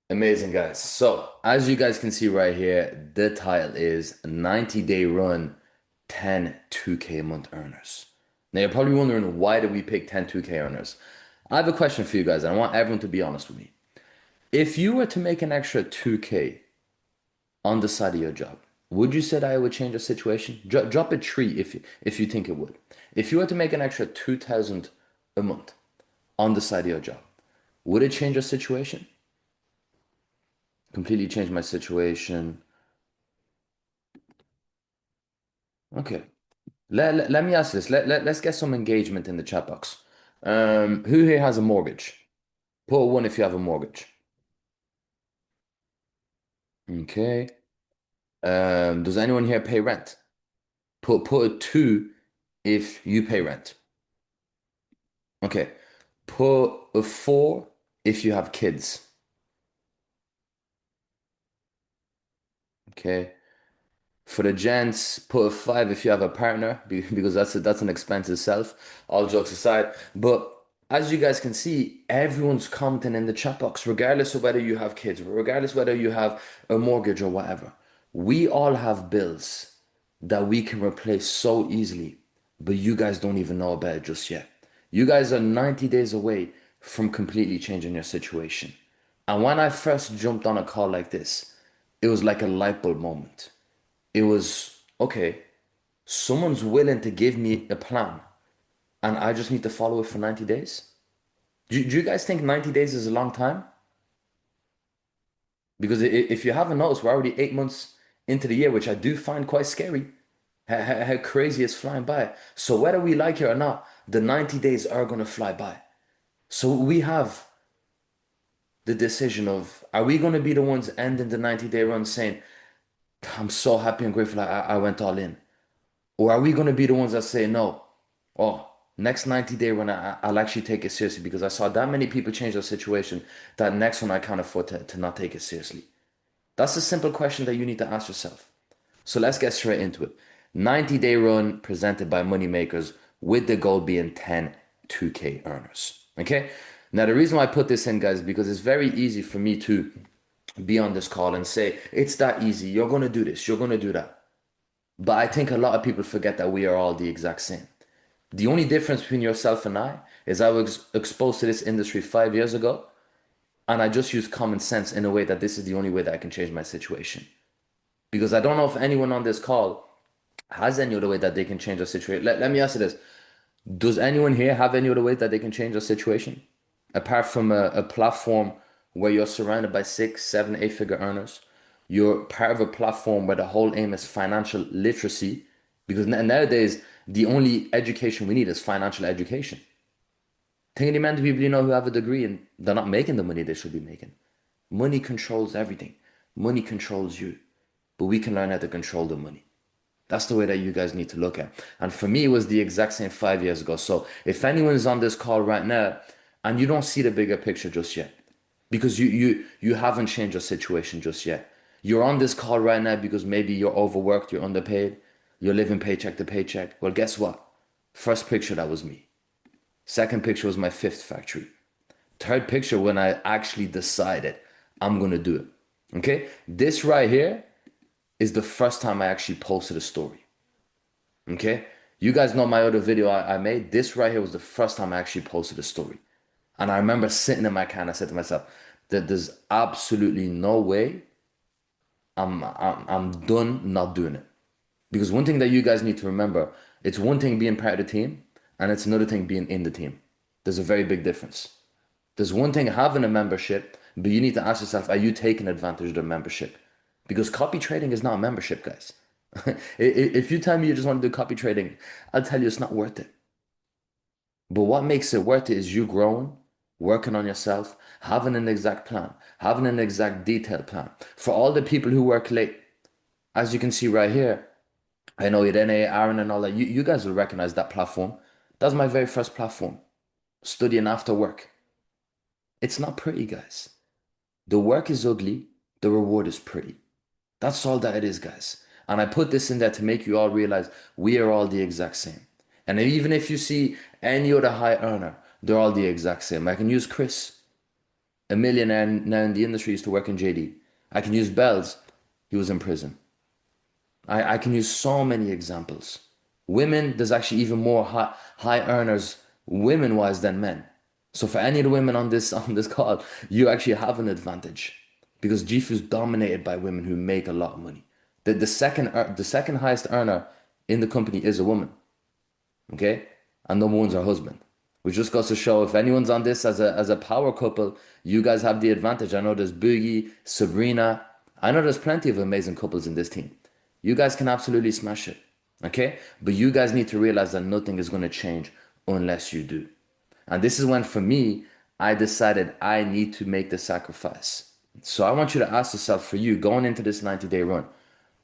Amazing, guys. So, as you guys can see right here, the title is 90-Day Run 10 2K a month earners. Now, you're probably wondering, why did we pick 10 2K earners? I have a question for you guys, and I want everyone to be honest with me. If you were to make an extra 2K on the side of your job, would you say that it would change the situation? Drop a tree if you think it would. If you were to make an extra 2,000 a month on the side of your job, would it change your situation? Completely change my situation. Okay. Let me ask this. Let's get some engagement in the chat box. Who here has a mortgage? Put a one if you have a mortgage. Okay. Does anyone here pay rent? Put a two if you pay rent. Okay. Put a four if you have kids. Okay. For the gents, put a five if you have a partner, because that's an expense itself. All jokes aside, but as you guys can see, everyone's commenting in the chat box, regardless of whether you have kids, regardless whether you have a mortgage or whatever. We all have bills that we can replace so easily, but you guys don't even know about it just yet. You guys are 90 days away from completely changing your situation. And when I first jumped on a call like this, it was like a light bulb moment. It was, okay, someone's willing to give me a plan and I just need to follow it for 90 days. Do you guys think 90 days is a long time? Because if you haven't noticed, we're already 8 months into the year, which I do find quite scary. How crazy it's flying by. So whether we like it or not, the 90 days are going to fly by. So we have the decision of, are we going to be the ones ending the 90-day run saying, I'm so happy and grateful I went all in? Or are we going to be the ones that say, no, oh, next 90-day run, I'll actually take it seriously because I saw that many people change their situation, that next one I can't afford to not take it seriously? That's a simple question that you need to ask yourself. So let's get straight into it. 90-day run presented by Moneymakers with the goal being 10 2K earners. Okay? Now, the reason why I put this in, guys, is because it's very easy for me to be on this call and say, it's that easy. You're going to do this. You're going to do that. But I think a lot of people forget that we are all the exact same. The only difference between yourself and I is I was exposed to this industry 5 years ago, and I just use common sense in a way that this is the only way that I can change my situation. Because I don't know if anyone on this call has any other way that they can change their situation. Let me ask you this. Does anyone here have any other way that they can change their situation? Apart from a platform where you're surrounded by six, seven, eight-figure earners, you're part of a platform where the whole aim is financial literacy. Because nowadays, the only education we need is financial education. Think of the amount of people you know who have a degree and they're not making the money they should be making. Money controls everything. Money controls you. But we can learn how to control the money. That's the way that you guys need to look at. And for me, it was the exact same 5 years ago. So if anyone is on this call right now and you don't see the bigger picture just yet, because you haven't changed your situation just yet. You're on this call right now because maybe you're overworked, you're underpaid, you're living paycheck to paycheck. Well, guess what? First picture, that was me. Second picture was my fifth factory. Third picture, when I actually decided I'm gonna do it. Okay? This right here is the first time I actually posted a story. Okay? You guys know my other video I made. This right here was the first time I actually posted a story. And I remember sitting in my car and I said to myself that there's absolutely no way I'm done not doing it. Because one thing that you guys need to remember, it's one thing being part of the team, and it's another thing being in the team. There's a very big difference. There's one thing having a membership, but you need to ask yourself, are you taking advantage of the membership? Because copy trading is not a membership, guys. If you tell me you just want to do copy trading, I'll tell you it's not worth it. But what makes it worth it is you growing, working on yourself, having an exact plan, having an exact detailed plan. For all the people who work late, as you can see right here, I know Irene, Aaron, and all that, you guys will recognize that platform. That's my very first platform, studying after work. It's not pretty, guys. The work is ugly, the reward is pretty. That's all that it is, guys. And I put this in there to make you all realize we are all the exact same. And even if you see any other high earner, they're all the exact same. I can use Chris. A millionaire now in the industry used to work in JD. I can use Bells. He was in prison. I can use so many examples. Women, there's actually even more high earners women-wise than men. So for any of the women on this on this call, you actually have an advantage because GFU is dominated by women who make a lot of money. The second highest earner in the company is a woman, okay? And number one's her husband. Which just goes to show if anyone's on this as a power couple, you guys have the advantage. I know there's Boogie, Sabrina. I know there's plenty of amazing couples in this team. You guys can absolutely smash it. Okay? But you guys need to realize that nothing is going to change unless you do. And this is when, for me, I decided I need to make the sacrifice. So I want you to ask yourself, for you, going into this 90-day run,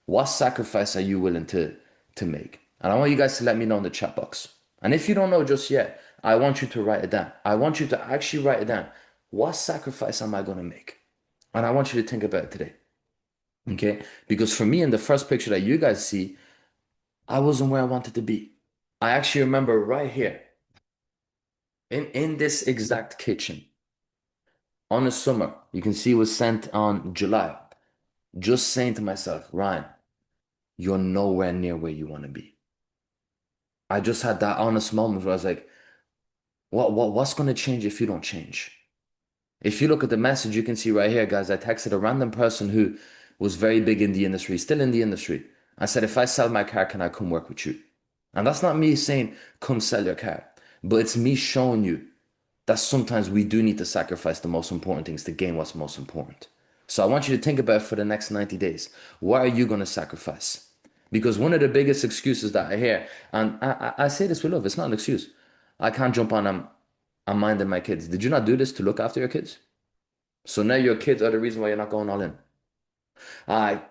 what sacrifice are you willing to make? And I want you guys to let me know in the chat box. And if you don't know just yet, I want you to write it down. I want you to actually write it down. What sacrifice am I going to make? And I want you to think about it today. Okay? Because for me, in the first picture that you guys see, I wasn't where I wanted to be. I actually remember right here, in this exact kitchen, on the summer, you can see it was sent on July, just saying to myself, Ryan, you're nowhere near where you want to be. I just had that honest moment where I was like, what's going to change if you don't change? If you look at the message, you can see right here, guys, I texted a random person who was very big in the industry, still in the industry. I said, if I sell my car, can I come work with you? And that's not me saying, come sell your car, but it's me showing you that sometimes we do need to sacrifice the most important things to gain what's most important. So I want you to think about it for the next 90 days. What are you going to sacrifice? Because one of the biggest excuses that I hear, and I say this with love, it's not an excuse. I can't jump on, I'm minding my kids. Did you not do this to look after your kids? So now your kids are the reason why you're not going all in. I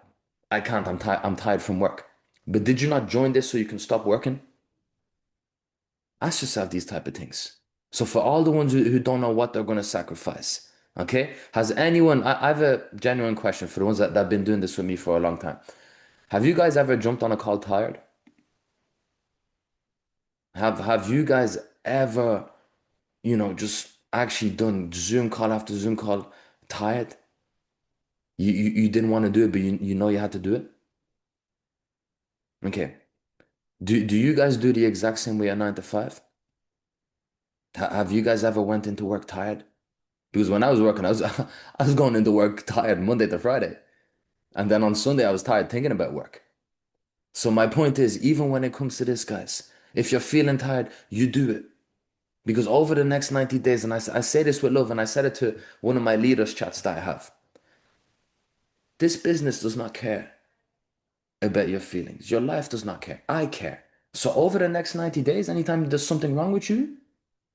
I can't, I'm tired from work. But did you not join this so you can stop working? Ask yourself these type of things. So for all the ones who don't know what they're going to sacrifice, okay? Has anyone, I have a genuine question for the ones that have been doing this with me for a long time. Have you guys ever jumped on a call tired? Have you guys ever, just actually done Zoom call after Zoom call tired? You didn't want to do it, but you know you had to do it? Okay. Do you guys do the exact same way at 9 to 5? Have you guys ever went into work tired? Because when I was working, I was I was going into work tired Monday to Friday. And then on Sunday, I was tired thinking about work. So my point is, even when it comes to this, guys, if you're feeling tired, you do it. Because over the next 90 days, and I say this with love, and I said it to one of my leaders chats that I have, this business does not care about your feelings. Your life does not care. I care. So over the next 90 days, anytime there's something wrong with you,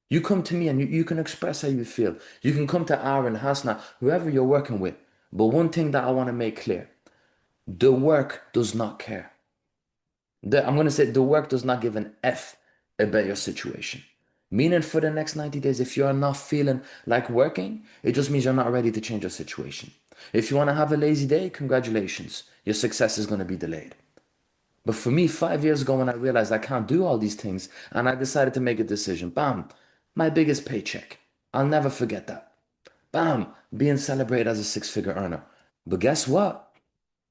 you come to me and you can express how you feel. You can come to Aaron, Hasna, whoever you're working with. But one thing that I want to make clear, the work does not care. I'm going to say the work does not give an F about your situation. Meaning for the next 90 days, if you're not feeling like working, it just means you're not ready to change your situation. If you want to have a lazy day, congratulations. Your success is going to be delayed. But for me, 5 years ago, when I realized I can't do all these things, and I decided to make a decision, bam, my biggest paycheck. I'll never forget that. Bam, being celebrated as a six-figure earner. But guess what?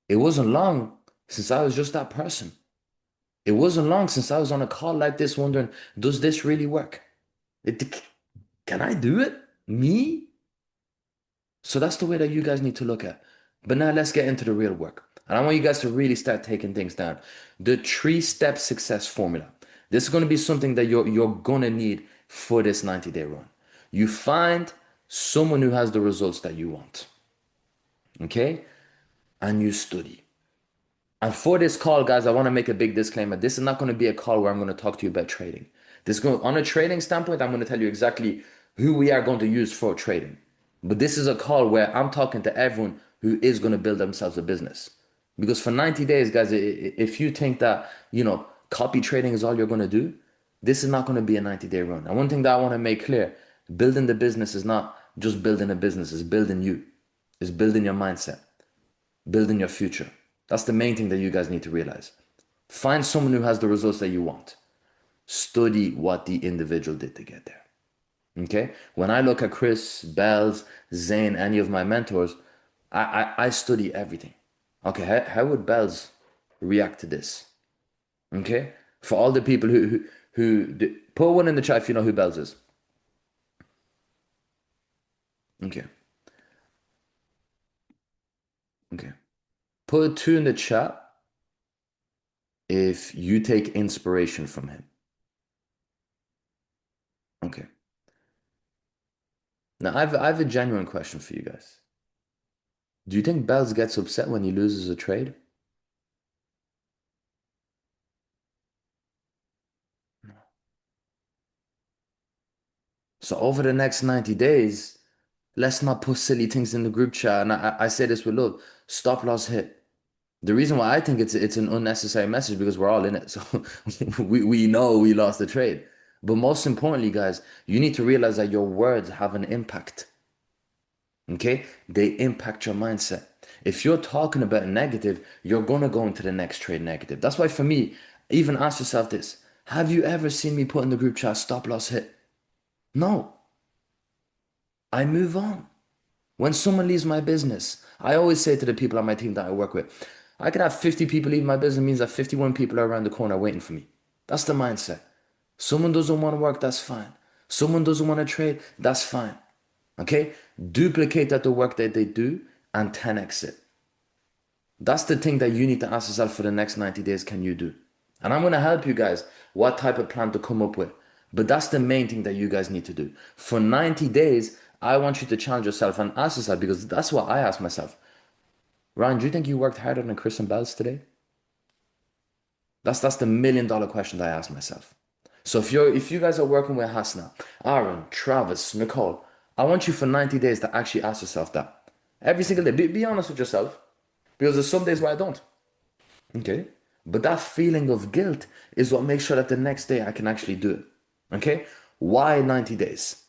It wasn't long since I was just that person. It wasn't long since I was on a call like this wondering, does this really work? Can I do it? Me? So that's the way that you guys need to look at. But now let's get into the real work. And I want you guys to really start taking things down. The three-step success formula. This is going to be something that you're going to need for this 90-day run. You find someone who has the results that you want. Okay? And you study. And for this call, guys, I want to make a big disclaimer. This is not going to be a call where I'm going to talk to you about trading. On a trading standpoint, I'm going to tell you exactly who we are going to use for trading. But this is a call where I'm talking to everyone who is going to build themselves a business. Because for 90 days, guys, if you think that, copy trading is all you're going to do, this is not going to be a 90-day run. And one thing that I want to make clear, building the business is not just building a business, it's building you. It's building your mindset, building your future. That's the main thing that you guys need to realize. Find someone who has the results that you want. Study what the individual did to get there. Okay. When I look at Chris, Bells, Zane, any of my mentors, I study everything. Okay. How would Bells react to this? Okay. For all the people put one in the chat if you know who Bells is. Okay. Okay. Put two in the chat if you take inspiration from him. Okay. Now I have a genuine question for you guys. Do you think Bells gets upset when he loses a trade? So over the next 90 days, let's not put silly things in the group chat. And I say this with love. Stop loss hit. The reason why I think it's an unnecessary message because we're all in it. So we know we lost the trade. But most importantly, guys, you need to realize that your words have an impact. Okay? They impact your mindset. If you're talking about negative, you're gonna go into the next trade negative. That's why for me, even ask yourself this. Have you ever seen me put in the group chat stop loss hit? No. I move on. When someone leaves my business, I always say to the people on my team that I work with, I could have 50 people leave my business means that 51 people are around the corner waiting for me. That's the mindset. Someone doesn't want to work, that's fine. Someone doesn't want to trade, that's fine. Okay? Duplicate that the work that they do and 10x it. That's the thing that you need to ask yourself for the next 90 days, can you do? And I'm going to help you guys what type of plan to come up with. But that's the main thing that you guys need to do. For 90 days, I want you to challenge yourself and ask yourself, because that's what I ask myself. Ryan, do you think you worked harder than Chris and Bells today? That's the $1 million question that I ask myself. So if you guys are working with Hasna, Aaron, Travis, Nicole, I want you for 90 days to actually ask yourself that. Every single day. Be honest with yourself. Because there's some days where I don't. Okay? But that feeling of guilt is what makes sure that the next day I can actually do it. Okay? Why 90 days?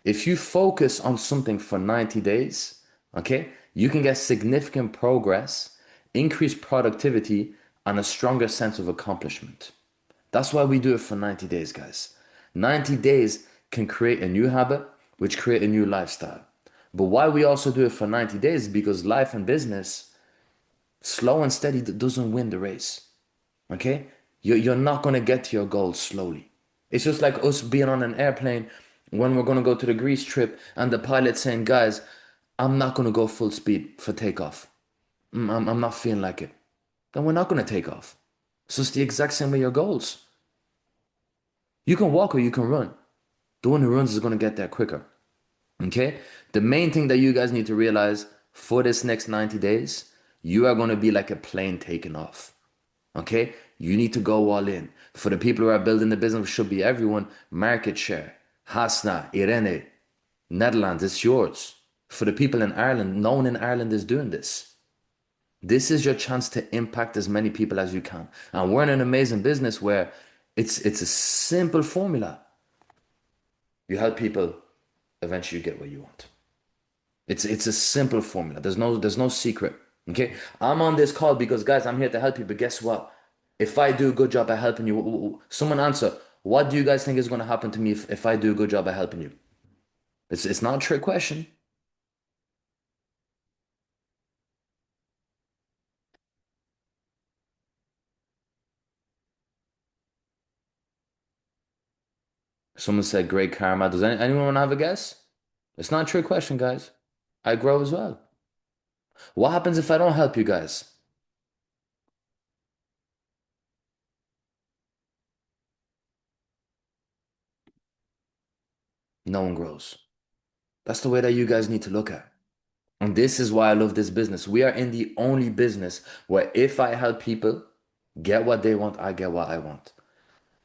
If you focus on something for 90 days, okay, you can get significant progress, increased productivity, and a stronger sense of accomplishment. That's why we do it for 90 days, guys. 90 days can create a new habit, which create a new lifestyle. But why we also do it for 90 days is because life and business, slow and steady doesn't win the race. Okay? You're not going to get to your goals slowly. It's just like us being on an airplane when we're going to go to the Greece trip and the pilot saying, guys, I'm not going to go full speed for takeoff. I'm not feeling like it. Then we're not going to take off. So it's the exact same with your goals. You can walk or you can run. The one who runs is going to get there quicker. Okay? The main thing that you guys need to realize for this next 90 days, you are going to be like a plane taking off. Okay? You need to go all in. For the people who are building the business, should be everyone, market share. Hasna, Irene, Netherlands, it's yours. For the people in Ireland, no one in Ireland is doing this. This is your chance to impact as many people as you can. And we're in an amazing business where it's a simple formula. You help people, eventually you get what you want. It's a simple formula. There's no secret. Okay? I'm on this call because guys, I'm here to help you, but guess what? If I do a good job at helping you, someone answer, what do you guys think is going to happen to me if I do a good job at helping you? It's not a trick question. Someone said great karma. Does anyone want to have a guess? It's not a trick question, guys. I grow as well. What happens if I don't help you guys? No one grows. That's the way that you guys need to look at it. And this is why I love this business. We are in the only business where if I help people get what they want, I get what I want.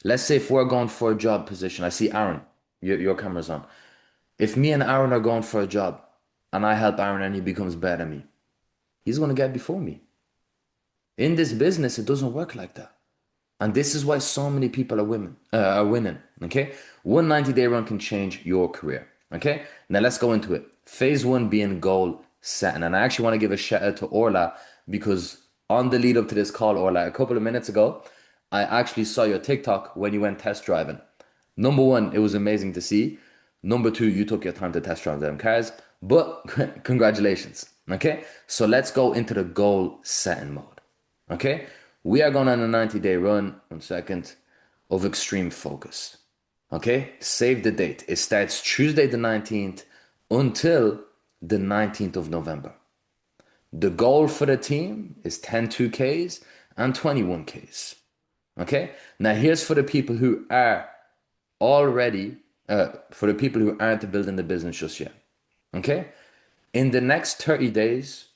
Let's say if we're going for a job position, I see Aaron, your camera's on. If me and Aaron are going for a job and I help Aaron and he becomes better than me, he's going to get before me. In this business, it doesn't work like that. And this is why so many people are winning. Okay, 190-day run can change your career. Okay, now let's go into it. Phase one being goal setting, and I actually want to give a shout out to Orla because on the lead up to this call, Orla, a couple of minutes ago, I actually saw your TikTok when you went test driving. Number one, it was amazing to see. Number two, you took your time to test drive them cars, but congratulations. Okay, so let's go into the goal setting mode. Okay, we are going on a 90-day run, 1 second, of extreme focus. Okay, save the date. It starts Tuesday the 19th until the 19th of November. The goal for the team is 10 2Ks and 21 Ks. Okay, now here's for the people who are already, for the people who aren't building the business just yet. Okay, in the next 30 days,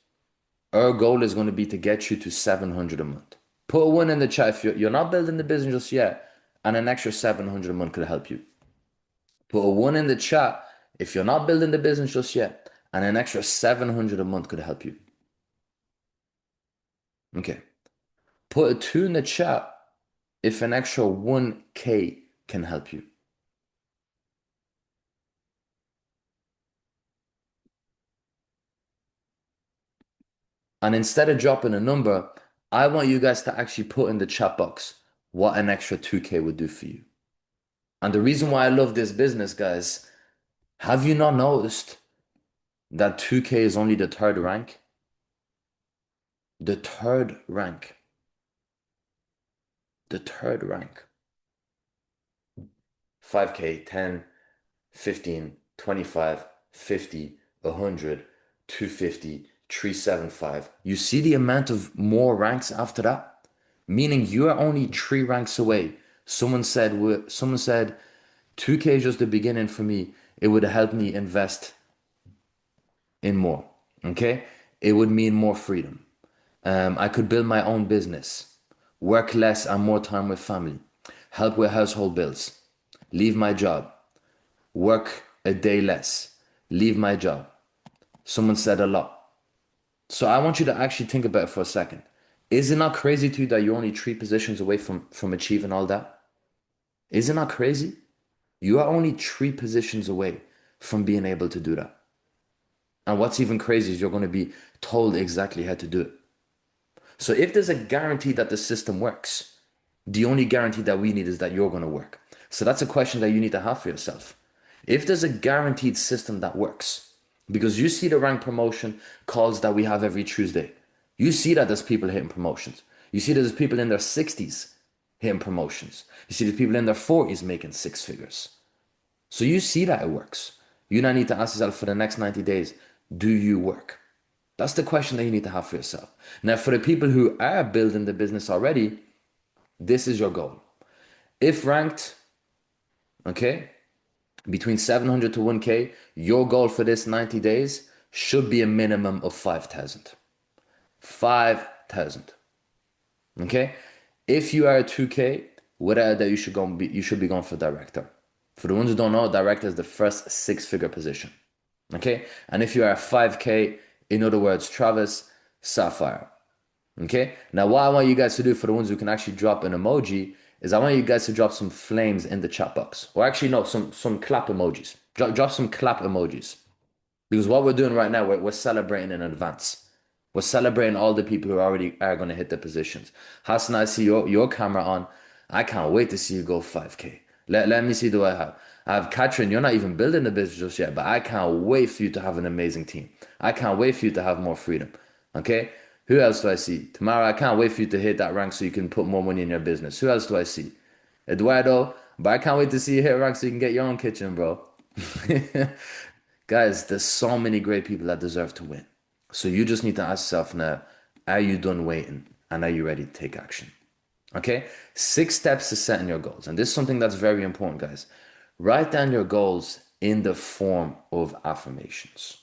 our goal is going to be to get you to 700 a month. Put a one in the chat if you're not building the business just yet, and an extra 700 a month could help you. Put a one in the chat if you're not building the business just yet, and an extra 700 a month could help you. Okay. Put a two in the chat if an extra 1K can help you. And instead of dropping a number, I want you guys to actually put in the chat box what an extra 2K would do for you. And the reason why I love this business, guys, have you not noticed that 2K is only the third rank? The third rank. The third rank. 5K, 10, 15, 25, 50, 100, 250, 375. You see the amount of more ranks after that? Meaning you are only 3 ranks away. Someone said 2K is just the beginning for me. It would help me invest in more. Okay? It would mean more freedom. I could build my own business, work less and more time with family, help with household bills, leave my job, work a day less, leave my job. Someone said a lot. So I want you to actually think about it for a second. Is it not crazy to you that you're only 3 positions away from achieving all that? Is it not crazy? You are only 3 positions away from being able to do that. And what's even crazy is you're going to be told exactly how to do it. So if there's a guarantee that the system works, the only guarantee that we need is that you're going to work. So that's a question that you need to have for yourself. If there's a guaranteed system that works, because you see the rank promotion calls that we have every Tuesday, you see that there's people hitting promotions. You see there's people in their 60s hitting promotions. You see there's people in their 40s making 6 figures. So you see that it works. You now need to ask yourself for the next 90 days, do you work? That's the question that you need to have for yourself. Now, for the people who are building the business already, this is your goal. If ranked, okay, between 700 to 1K, your goal for this 90 days should be a minimum of 5,000. 5,000. Okay? If you are a 2K, without that, you should be going for director. For the ones who don't know, director is the first 6-figure position. Okay? And if you are a 5K, in other words, Travis, Sapphire. Okay? Now, what I want you guys to do for the ones who can actually drop an emoji is I want you guys to drop some flames in the chat box. Or actually, no, some clap emojis. Drop some clap emojis. Because what we're doing right now, we're celebrating in advance. We're celebrating all the people who already are going to hit the positions. Hassan, I see your camera on. I can't wait to see you go 5K. Let me see, do I have Katrin, you're not even building the business just yet, but I can't wait for you to have an amazing team. I can't wait for you to have more freedom. Okay? Who else do I see? Tamara, I can't wait for you to hit that rank so you can put more money in your business. Who else do I see? Eduardo, but I can't wait to see you hit rank so you can get your own kitchen, bro. Guys, there's so many great people that deserve to win. So you just need to ask yourself now, are you done waiting? And are you ready to take action? Okay? 6 steps to setting your goals. And this is something that's very important, guys. Write down your goals in the form of affirmations.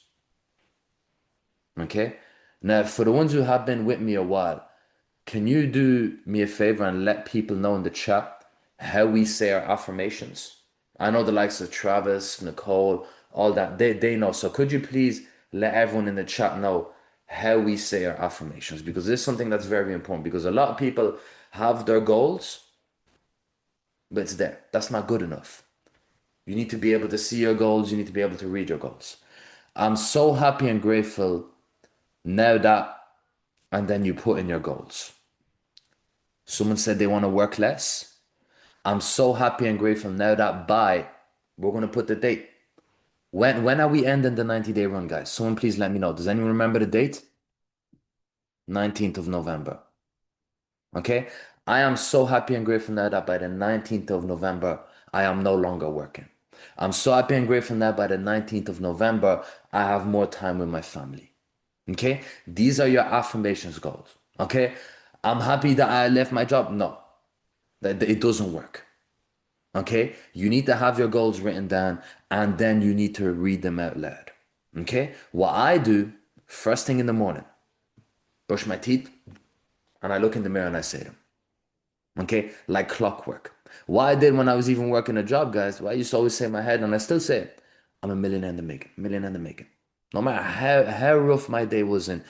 Okay? Now, for the ones who have been with me a while, can you do me a favor and let people know in the chat how we say our affirmations? I know the likes of Travis, Nicole, all that, they know. So could you please let everyone in the chat know how we say our affirmations? Because this is something that's very important because a lot of people have their goals, but it's there. That's not good enough. You need to be able to see your goals. You need to be able to read your goals. I'm so happy and grateful now that, and then you put in your goals. Someone said they want to work less. I'm so happy and grateful now that by, we're going to put the date. When are we ending the 90-day run, guys? Someone please let me know. Does anyone remember the date? 19th of November. Okay? I am so happy and grateful now that by the 19th of November, I am no longer working. I'm so happy and grateful that by the 19th of November, I have more time with my family. Okay? These are your affirmations goals. Okay? I'm happy that I left my job. No, that it doesn't work. Okay? You need to have your goals written down and then you need to read them out loud. Okay? What I do first thing in the morning, brush my teeth, and I look in the mirror and I say them. Okay? Like clockwork. What I did when I was even working a job, guys, what I used to always say in my head, and I still say it, I'm a millionaire in the making, millionaire in the making. No matter how rough my day was in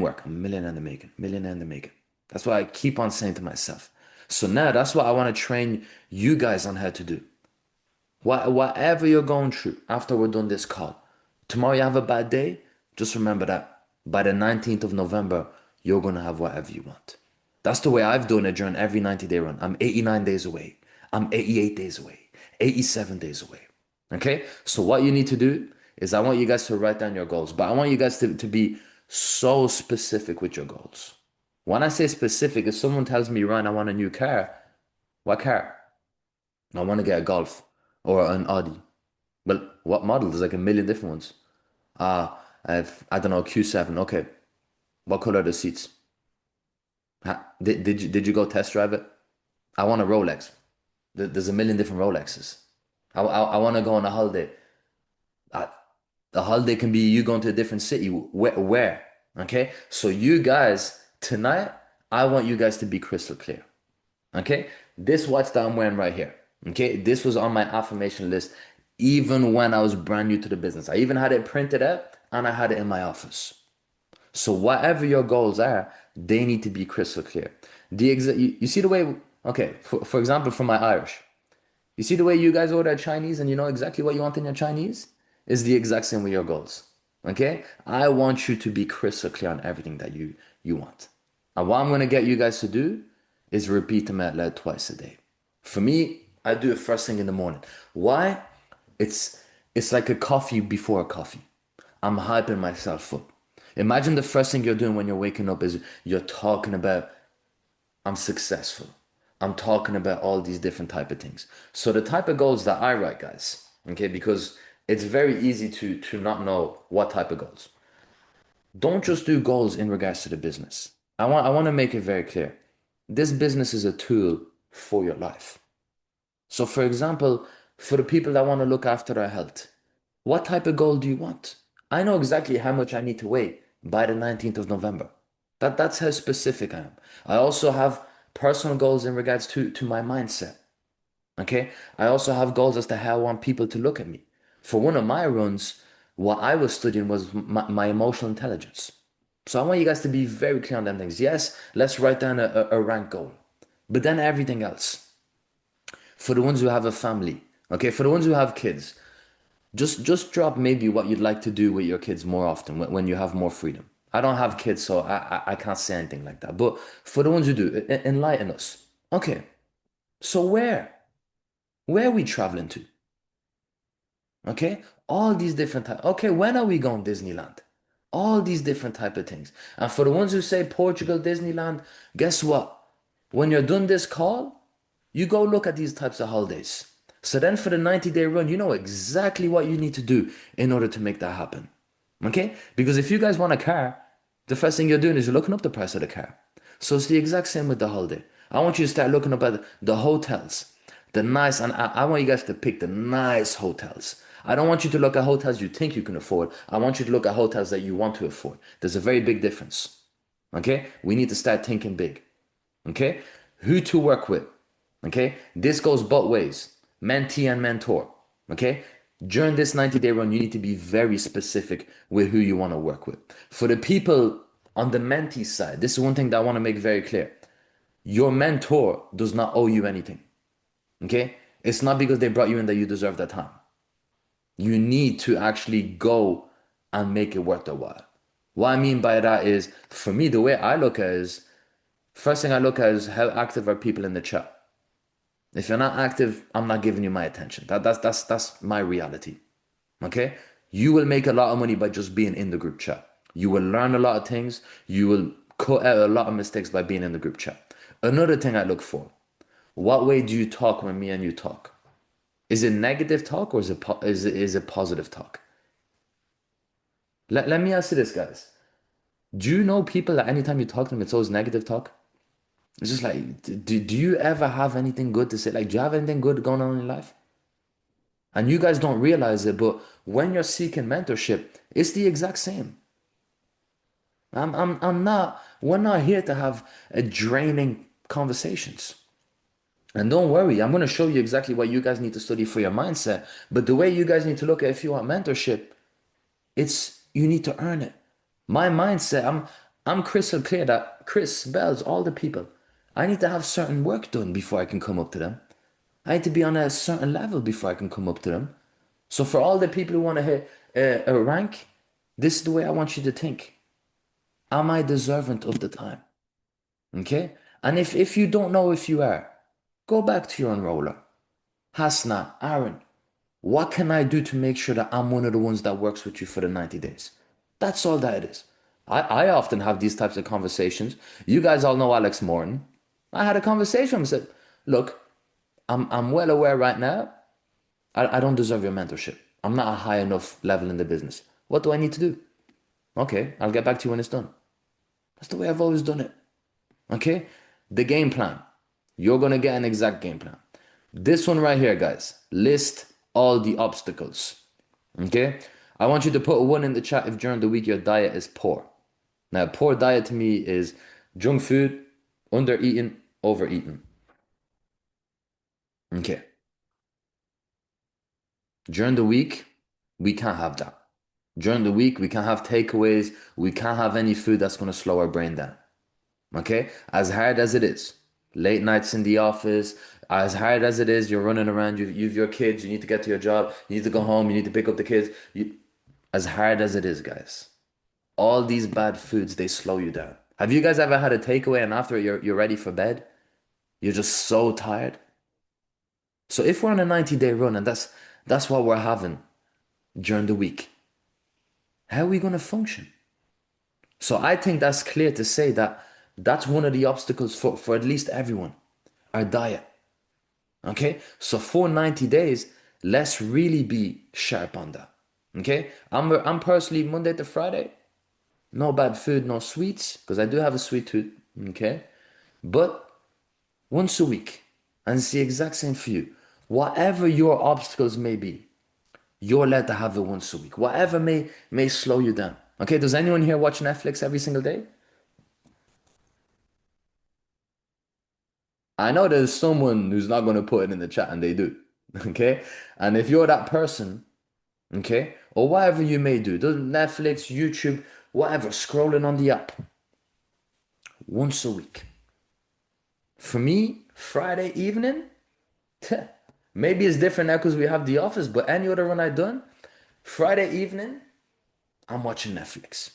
work, I'm a millionaire in the making, millionaire in the making. That's what I keep on saying to myself. So now that's what I want to train you guys on how to do. Whatever you're going through after we're done this call, tomorrow you have a bad day, just remember that by the 19th of November, you're going to have whatever you want. That's the way I've done it during every 90-day run. I'm 89 days away. I'm 88 days away. 87 days away. Okay? So what you need to do is I want you guys to write down your goals, but I want you guys to be so specific with your goals. When I say specific, if someone tells me, Ryan, I want a new car, what car? I want to get a Golf or an Audi. Well, what model? There's like a million different ones. I don't know, Q7. Okay. What color are the seats? Did you go test drive it? I want a Rolex. There's a million different Rolexes. I want to go on a holiday. Uh, the holiday can be you going to a different city. Where? Okay? So you guys, tonight, I want you guys to be crystal clear. Okay? This watch that I'm wearing right here. Okay? This was on my affirmation list even when I was brand new to the business. I even had it printed out and I had it in my office. So whatever your goals are, they need to be crystal clear. You see the way, okay, for example, for my Irish, you see the way you guys order Chinese and you know exactly what you want in your Chinese? Is the exact same with your goals. Okay? I want you to be crystal clear on everything that you want. And what I'm gonna get you guys to do is repeat them out loud twice a day. For me, I do it first thing in the morning. Why? It's it's like a coffee before a coffee. I'm hyping myself up. Imagine the first thing you're doing when you're waking up is you're talking about I'm successful. I'm talking about all these different type of things. So the type of goals that I write, guys, okay, because it's very easy to not know what type of goals. Don't just do goals in regards to the business. I want to make it very clear. This business is a tool for your life. So for example, for the people that want to look after their health, what type of goal do you want? I know exactly how much I need to weigh by the 19th of November. That's how specific I am. I also have personal goals in regards to my mindset. Okay? I also have goals as to how I want people to look at me. For one of my runs, what I was studying was my emotional intelligence. So I want you guys to be very clear on them things. Yes, let's write down a rank goal. But then everything else. For the ones who have a family, okay, for the ones who have kids, just drop maybe what you'd like to do with your kids more often when you have more freedom. I don't have kids, so I can't say anything like that. But for the ones who do, enlighten us. Okay, so where are we traveling to? Okay, all these different types. Okay, when are we going Disneyland? All these different type of things. And for the ones who say Portugal, Disneyland, guess what? When you're done this call, you go look at these types of holidays. So then for the 90-day run, you know exactly what you need to do in order to make that happen. Okay? Because if you guys want a car, the first thing you're doing is you're looking up the price of the car. So it's the exact same with the holiday. I want you to start looking up at the hotels, the nice, and I want you guys to pick the nice hotels. I don't want you to look at hotels you think you can afford. I want you to look at hotels that you want to afford. There's a very big difference. Okay? We need to start thinking big. Okay? Who to work with. Okay? This goes both ways. Mentee and mentor. Okay? During this 90-day run, you need to be very specific with who you want to work with. For the people on the mentee side, this is one thing that I want to make very clear. Your mentor does not owe you anything. Okay? It's not because they brought you in that you deserve that time. You need to actually go and make it worth the while. What I mean by that is, for me, the way I look at it is, first thing I look at is how active are people in the chat. If you're not active, I'm not giving you my attention. That's my reality. Okay? You will make a lot of money by just being in the group chat. You will learn a lot of things. You will cut out a lot of mistakes by being in the group chat. Another thing I look for, what way do you talk when me and you talk? Is it negative talk or is it positive talk? Let me ask you this, guys. Do you know people that anytime you talk to them, it's always negative talk? It's just like, do you ever have anything good to say? Like, do you have anything good going on in your life? And you guys don't realize it, but when you're seeking mentorship, it's the exact same. We're not here to have a draining conversations. And don't worry, I'm going to show you exactly what you guys need to study for your mindset. But the way you guys need to look at if you want mentorship, it's you need to earn it. My mindset, I'm crystal clear that Chris Bells, all the people, I need to have certain work done before I can come up to them. I need to be on a certain level before I can come up to them. So for all the people who want to hit a rank, this is the way I want you to think. Am I deserving of the time? Okay? And if you don't know if you are, go back to your enroller. Hasna, Aaron, what can I do to make sure that I'm one of the ones that works with you for the 90 days? That's all that it is. I often have these types of conversations. You guys all know Alex Morton. I had a conversation and said, look, I'm well aware right now, I don't deserve your mentorship. I'm not a high enough level in the business. What do I need to do? Okay, I'll get back to you when it's done. That's the way I've always done it. Okay? The game plan. You're going to get an exact game plan. This one right here, guys. List all the obstacles. Okay? I want you to put a one in the chat if during the week your diet is poor. Now, poor diet to me is junk food, under eating, overeating. Okay. During the week, we can't have that. During the week, we can't have takeaways. We can't have any food that's going to slow our brain down. Okay? As hard as it is, late nights in the office, as hard as it is, you're running around, you've your kids, you need to get to your job, you need to go home, you need to pick up the kids. As hard as it is, guys, all these bad foods, they slow you down. Have you guys ever had a takeaway and after you're ready for bed? You're just so tired. So if we're on a 90-day run and that's what we're having during the week, how are we going to function? So I think that's clear to say that that's one of the obstacles for at least everyone, our diet. Okay? So for 90 days, let's really be sharp on that. Okay? I'm personally Monday to Friday, no bad food, no sweets, because I do have a sweet tooth. Okay? But once a week, and it's the exact same for you. Whatever your obstacles may be, you're allowed to have it once a week. Whatever may slow you down. Okay, does anyone here watch Netflix every single day? I know there's someone who's not going to put it in the chat and they do. Okay? And if you're that person, okay, or whatever you may do, does Netflix, YouTube, whatever, scrolling on the app once a week. For me, Friday evening, maybe it's different now because we have the office, but any other run I done, Friday evening, I'm watching Netflix.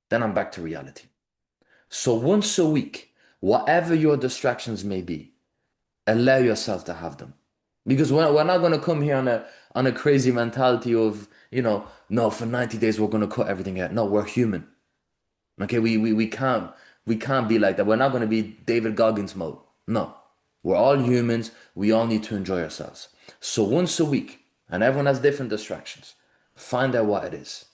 Then I'm back to reality. So once a week, whatever your distractions may be, allow yourself to have them. Because we're not going to come here on a crazy mentality of, no, for 90 days we're going to cut everything out. No, we're human. Okay, we can't be like that. We're not going to be David Goggins mode. No. We're all humans. We all need to enjoy ourselves. So once a week, and everyone has different distractions, find out what it is.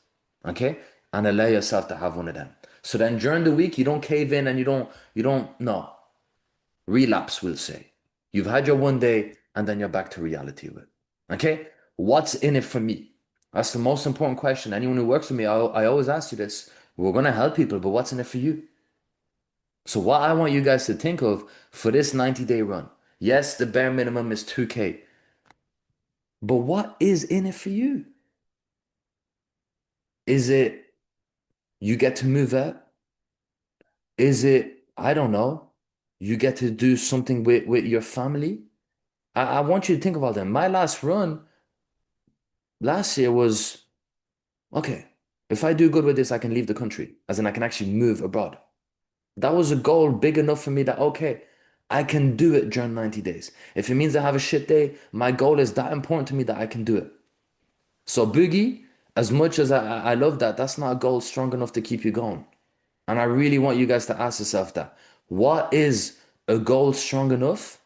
Okay? And allow yourself to have one of them. So then during the week, you don't cave in and you don't, no. Relapse, we'll say. You've had your one day and then you're back to reality with. Okay? What's in it for me? That's the most important question. Anyone who works with me, I always ask you this. We're going to help people, but what's in it for you? So what I want you guys to think of for this 90-day run, yes, the bare minimum is 2K, but what is in it for you? Is it you get to move out? Is it, I don't know, you get to do something with your family? I want you to think about that. My last run last year was, okay, if I do good with this, I can leave the country, as in I can actually move abroad. That was a goal big enough for me that, okay, I can do it during 90 days. If it means I have a shit day, my goal is that important to me that I can do it. So Boogie, as much as I love that, that's not a goal strong enough to keep you going. And I really want you guys to ask yourself that. What is a goal strong enough?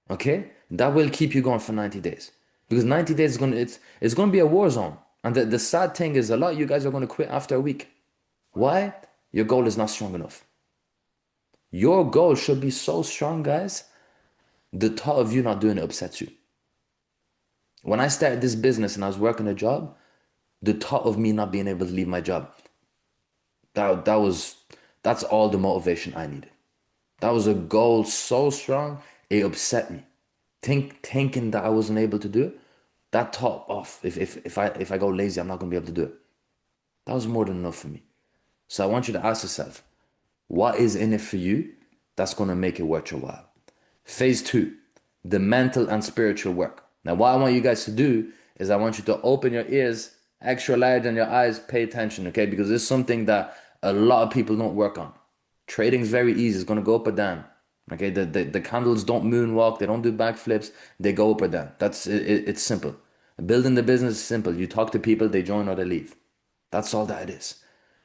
Okay, that will keep you going for 90 days. Because 90 days is gonna it's gonna be a war zone. And the sad thing is a lot of you guys are gonna quit after a week. Why? Your goal is not strong enough. Your goal should be so strong, guys. The thought of you not doing it upsets you. When I started this business and I was working a job, the thought of me not being able to leave my job, that's all the motivation I needed. That was a goal so strong, it upset me. Thinking that I wasn't able to do it, that thought off. If I go lazy, I'm not gonna be able to do it. That was more than enough for me. So I want you to ask yourself, what is in it for you that's gonna make it worth your while? Phase two, the mental and spiritual work. Now, what I want you guys to do is I want you to open your ears extra large and your eyes pay attention, okay? Because this is something that a lot of people don't work on. Trading is very easy. It's gonna go up or down. Okay, the candles don't moonwalk, they don't do backflips, they go up or down. It's simple. Building the business is simple. You talk to people, they join or they leave. That's all that it is.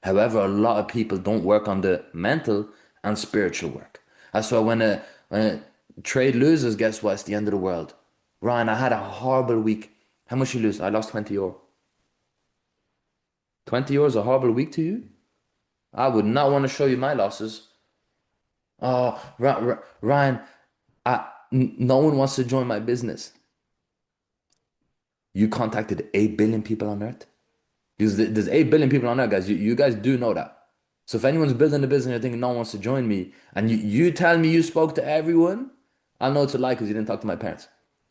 However, a lot of people don't work on the mental and spiritual work. That's why when a trade loses, guess what? It's the end of the world. Ryan, I had a horrible week. How much you lose? I lost 20 euro. 20 euro is a horrible week to you? I would not want to show you my losses. Oh, Ryan, no one wants to join my business. You contacted 8 billion people on earth? Because there's 8 billion people on earth, guys. You guys do know that. So if anyone's building a business and you're thinking no one wants to join me, and you tell me you spoke to everyone, I know it's a lie because you didn't talk to my parents.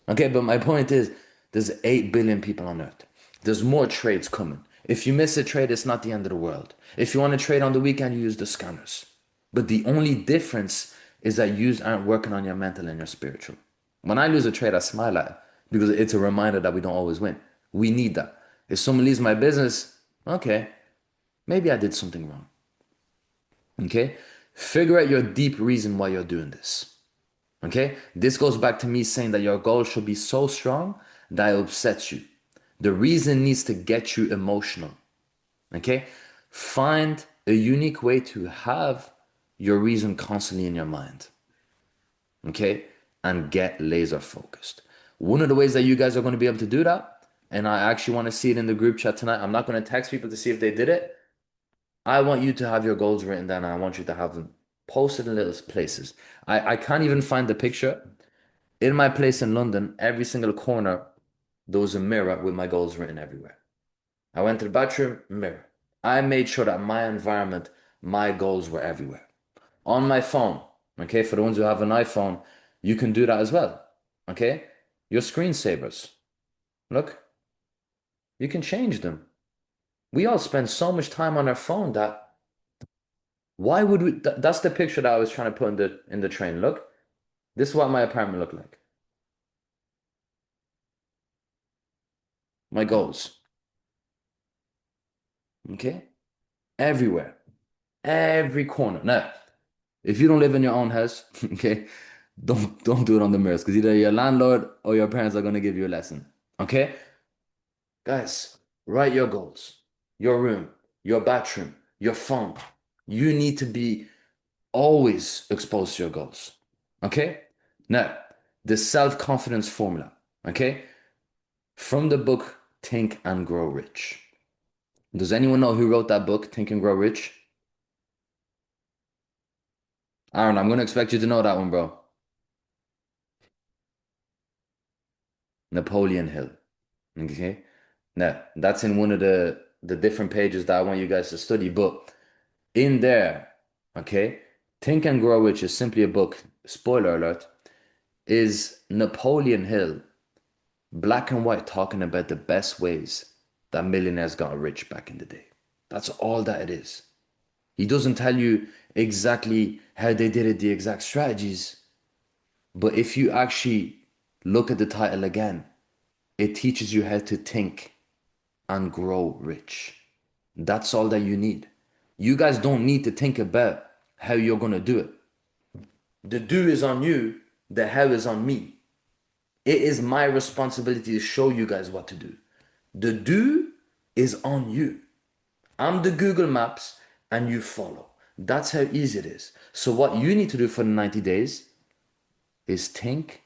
Okay, but my point is there's 8 billion people on earth. There's more trades coming. If you miss a trade, it's not the end of the world. If you want to trade on the weekend, you use the scanners. But the only difference is that you aren't working on your mental and your spiritual. When I lose a trade, I smile at it because it's a reminder that we don't always win. We need that. If someone leaves my business, okay, maybe I did something wrong. Okay? Figure out your deep reason why you're doing this. Okay? This goes back to me saying that your goal should be so strong that it upsets you. The reason needs to get you emotional. Okay? Find a unique way to have your reason constantly in your mind. Okay? And get laser focused. One of the ways that you guys are going to be able to do that, and I actually want to see it in the group chat tonight. I'm not going to text people to see if they did it. I want you to have your goals written down and I want you to have them posted in little places. I can't even find the picture. In my place in London, every single corner, there was a mirror with my goals written everywhere. I went to the bathroom, mirror. I made sure that my environment, my goals were everywhere. On my phone, okay, for the ones who have an iPhone, you can do that as well, okay? Your screensavers, look, you can change them. We all spend so much time on our phone that why would we? That's the picture that I was trying to put in the train. Look, this is what my apartment looked like. My goals, okay, everywhere, every corner. Now, if you don't live in your own house, okay, don't do it on the mirrors because either your landlord or your parents are gonna give you a lesson. Okay, guys, write your goals, your room, your bathroom, your phone. You need to be always exposed to your goals. Okay, now the self-confidence formula. Okay. From the book Think and Grow Rich. Does anyone know who wrote that book, Think and Grow Rich? Aaron, I'm going to expect you to know that one, bro. Napoleon Hill. Okay? Now, that's in one of the different pages that I want you guys to study. But in there, okay, Think and Grow Rich is simply a book, spoiler alert, is Napoleon Hill, black and white, talking about the best ways that millionaires got rich back in the day. That's all that it is. He doesn't tell you exactly how they did it, the exact strategies. But if you actually look at the title again, it teaches you how to think and grow rich. That's all that you need. You guys don't need to think about how you're going to do it. The do is on you, the how is on me. It is my responsibility to show you guys what to do. The do is on you. I'm the Google Maps and you follow. That's how easy it is. So what you need to do for the 90 days is think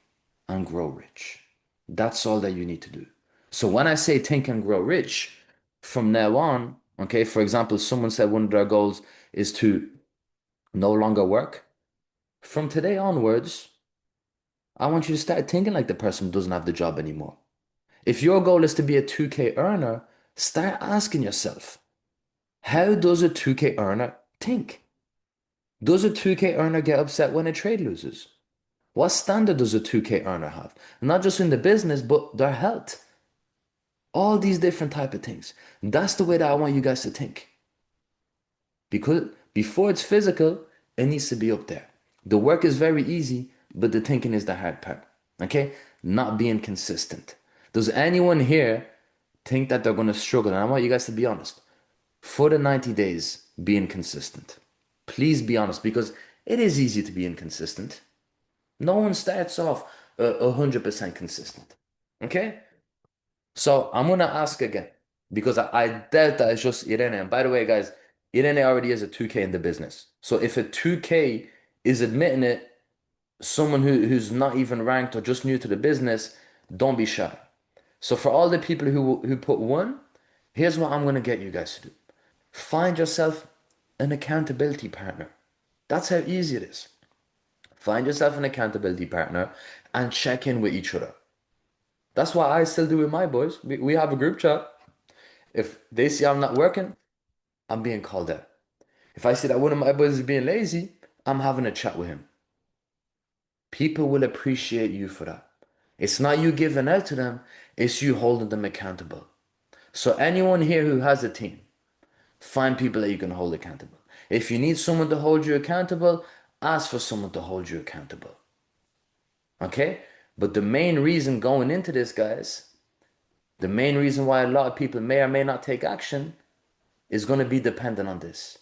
and grow rich. That's all that you need to do. So when I say think and grow rich, from now on, okay, for example, someone said one of their goals is to no longer work. From today onwards, I want you to start thinking like the person who doesn't have the job anymore. If your goal is to be a 2K earner, start asking yourself, how does a 2K earner think? Does a 2K earner get upset when a trade loses? What standard does a 2K earner have? Not just in the business, but their health. All these different type of things. That's the way that I want you guys to think. Because before it's physical, it needs to be up there. The work is very easy, but the thinking is the hard part. Okay? Not being consistent. Does anyone here think that they're going to struggle? And I want you guys to be honest. For the 90 days, being consistent. Please be honest, because it is easy to be inconsistent. No one starts off 100% consistent. Okay? So I'm gonna ask again because I doubt that it's just Irene. And by the way, guys, Irene already is a 2K in the business. So if a 2K is admitting it, someone who's not even ranked or just new to the business, don't be shy. So for all the people who put one, here's what I'm gonna get you guys to do. Find yourself an accountability partner. That's how easy it is. Find yourself an accountability partner and check in with each other. That's what I still do with my boys. We have a group chat. If they see I'm not working, I'm being called out. If I see that one of my boys is being lazy, I'm having a chat with him. People will appreciate you for that. It's not you giving out to them, it's you holding them accountable. So anyone here who has a team, find people that you can hold accountable. If you need someone to hold you accountable, ask for someone to hold you accountable. Okay? But the main reason going into this, guys, the main reason why a lot of people may or may not take action is going to be dependent on this.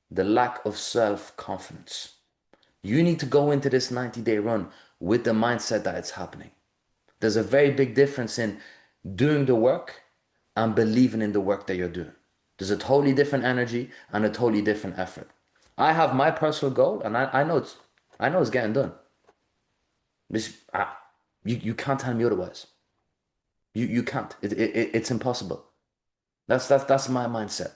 The lack of self-confidence. You need to go into this 90-day run with the mindset that it's happening. There's a very big difference in doing the work and believing in the work that you're doing. There's a totally different energy and a totally different effort. I have my personal goal and I know it's getting done. You can't tell me otherwise. You can't. It's impossible. That's my mindset.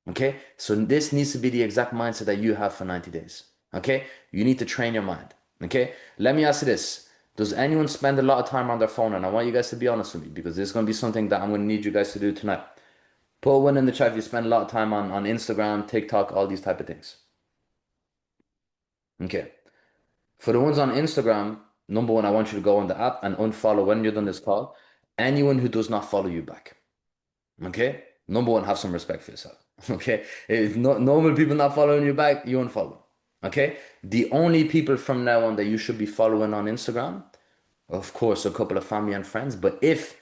Okay? So this needs to be the exact mindset that you have for 90 days. Okay? You need to train your mind. Okay? Let me ask you this. Does anyone spend a lot of time on their phone? And I want you guys to be honest with me because this is going to be something that I'm going to need you guys to do tonight. Put one in the chat if you spend a lot of time on Instagram, TikTok, all these type of things. Okay. For the ones on Instagram, number one, I want you to go on the app and unfollow when you're done this call anyone who does not follow you back. Okay? Number one, have some respect for yourself. Okay? If normal people not following you back, you unfollow. Okay? The only people from now on that you should be following on Instagram, of course, a couple of family and friends, but if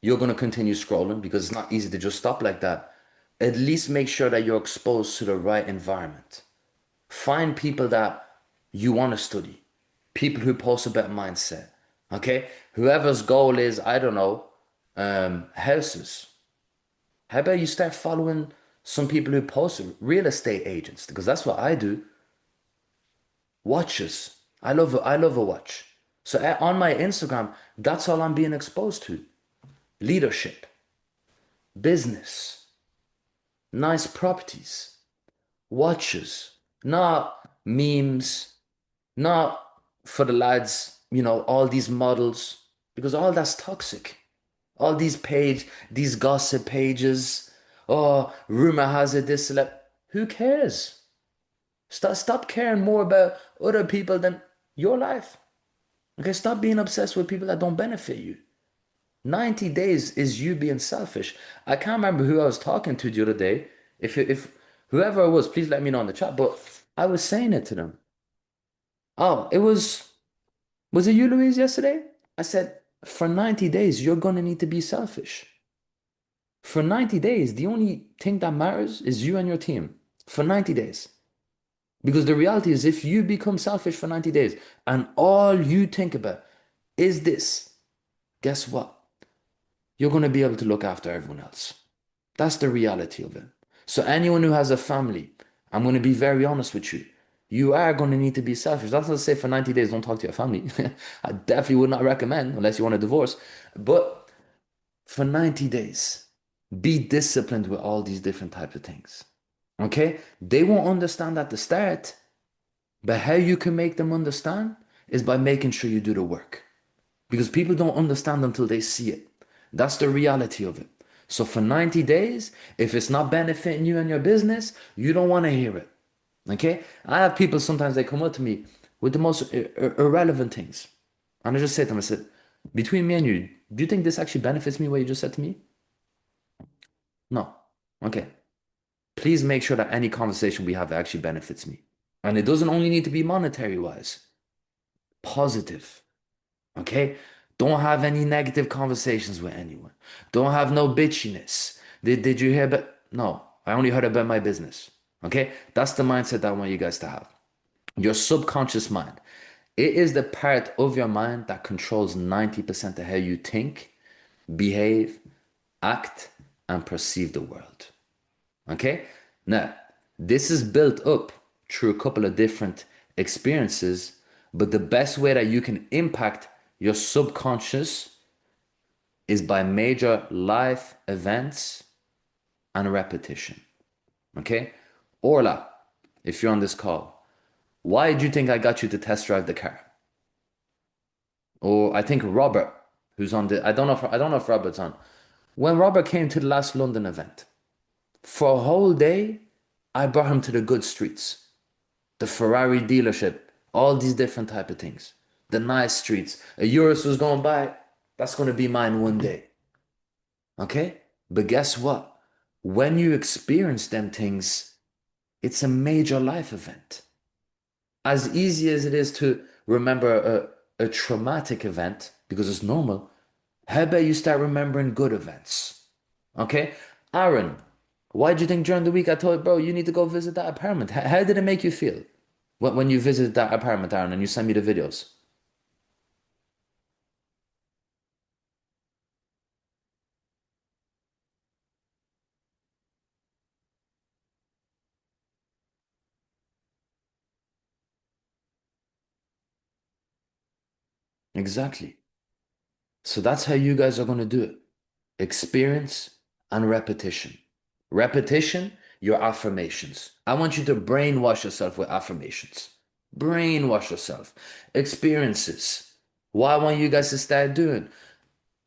you're going to continue scrolling because it's not easy to just stop like that, at least make sure that you're exposed to the right environment. Find people that you want to study, people who post a better mindset. Okay? Whoever's goal is, I don't know, houses. How about you start following some people who post real estate agents? Because that's what I do. Watches. I love a watch. So on my Instagram, that's all I'm being exposed to. Leadership, business, nice properties, watches, not memes, not for the lads, all these models, because all that's toxic. All these gossip pages, oh, rumor has it this celeb. Who cares? Stop caring more about other people than your life. Okay, stop being obsessed with people that don't benefit you. 90 days is you being selfish. I can't remember who I was talking to the other day. If whoever it was, please let me know in the chat. But I was saying it to them. Oh, was it you, Louise, yesterday? I said, for 90 days, you're gonna need to be selfish. For 90 days, the only thing that matters is you and your team. For 90 days. Because the reality is, if you become selfish for 90 days and all you think about is this, guess what? you're going to be able to look after everyone else. That's the reality of it. So anyone who has a family, I'm going to be very honest with you. You are going to need to be selfish. That's not to say for 90 days, don't talk to your family. I definitely would not recommend unless you want a divorce. But for 90 days, be disciplined with all these different types of things. Okay? They won't understand at the start, but how you can make them understand is by making sure you do the work. Because people don't understand until they see it. That's the reality of it. So for 90 days, if it's not benefiting you and your business, you don't want to hear it. Okay? I have people sometimes they come up to me with the most irrelevant things. And I just say to them, I said, between me and you, do you think this actually benefits me, what you just said to me? No. Okay. Please make sure that any conversation we have actually benefits me. And it doesn't only need to be monetary wise, positive. Okay? Don't have any negative conversations with anyone. Don't have no bitchiness. Did you hear about? No, I only heard about my business. Okay? That's the mindset that I want you guys to have. Your subconscious mind. It is the part of your mind that controls 90% of how you think, behave, act, and perceive the world. Okay? Now, this is built up through a couple of different experiences, but the best way that you can impact your subconscious is by major life events and repetition. Okay? Orla, if you're on this call, why do you think I got you to test drive the car? Or I think Robert, who's on the I don't know if Robert's on. When Robert came to the last London event, for a whole day, I brought him to the good streets, the Ferrari dealership, all these different type of things. The nice streets. A Urus was going by, that's going to be mine one day. Okay? But guess what? When you experience them things, it's a major life event. As easy as it is to remember a traumatic event, because it's normal, how about you start remembering good events? Okay? Aaron, why do you think during the week I told you, bro, you need to go visit that apartment? How did it make you feel when you visited that apartment, Aaron, and you sent me the videos? Exactly. So that's how you guys are going to do it. Experience and repetition. Repetition, your affirmations. I want you to brainwash yourself with affirmations. Brainwash yourself. Experiences. What I want you guys to start doing.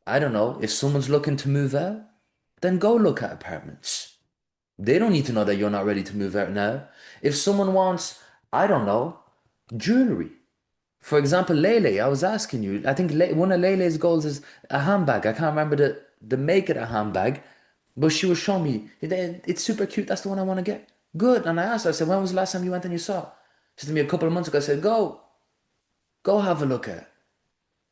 I don't know, if someone's looking to move out, then go look at apartments. They don't need to know that you're not ready to move out now. If someone wants, I don't know, jewelry. For example, Lele, I was asking you, I think one of Lele's goals is a handbag. I can't remember the make of a handbag, but she was showing me, it's super cute. That's the one I want to get. Good. And I asked her, I said, when was the last time you went and you saw? She said to me a couple of months ago. I said, go have a look at it.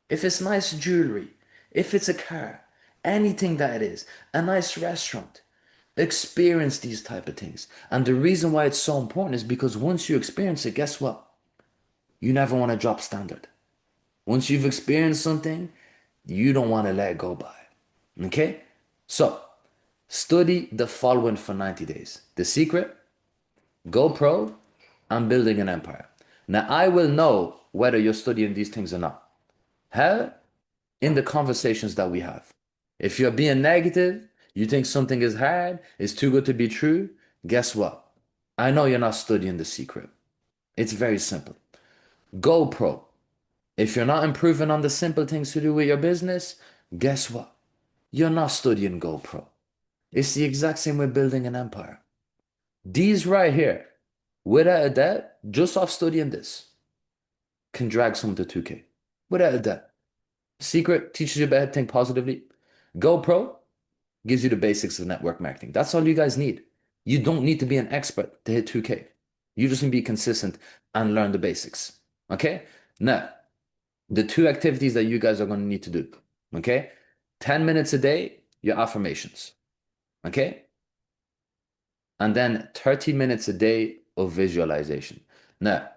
If it's nice jewelry, if it's a car, anything that it is, a nice restaurant, experience these type of things. And the reason why it's so important is because once you experience it, guess what? You never want to drop standard. Once you've experienced something, you don't want to let go by. Okay? So, study the following for 90 days. The Secret, GoPro, and Building an Empire. Now, I will know whether you're studying these things or not. How? In the conversations that we have. If you're being negative, you think something is hard, it's too good to be true, guess what? I know you're not studying The Secret. It's very simple. GoPro. If you're not improving on the simple things to do with your business, guess what? You're not studying GoPro. It's the exact same with building an empire. These right here, without a doubt, just off studying this, can drag someone to 2K. Without a doubt. Secret teaches you about how to think positively. GoPro gives you the basics of network marketing. That's all you guys need. You don't need to be an expert to hit 2K. You just need to be consistent and learn the basics. Okay? Now, the two activities that you guys are going to need to do. Okay? 10 minutes a day, your affirmations. Okay? And then 30 minutes a day of visualization. Now,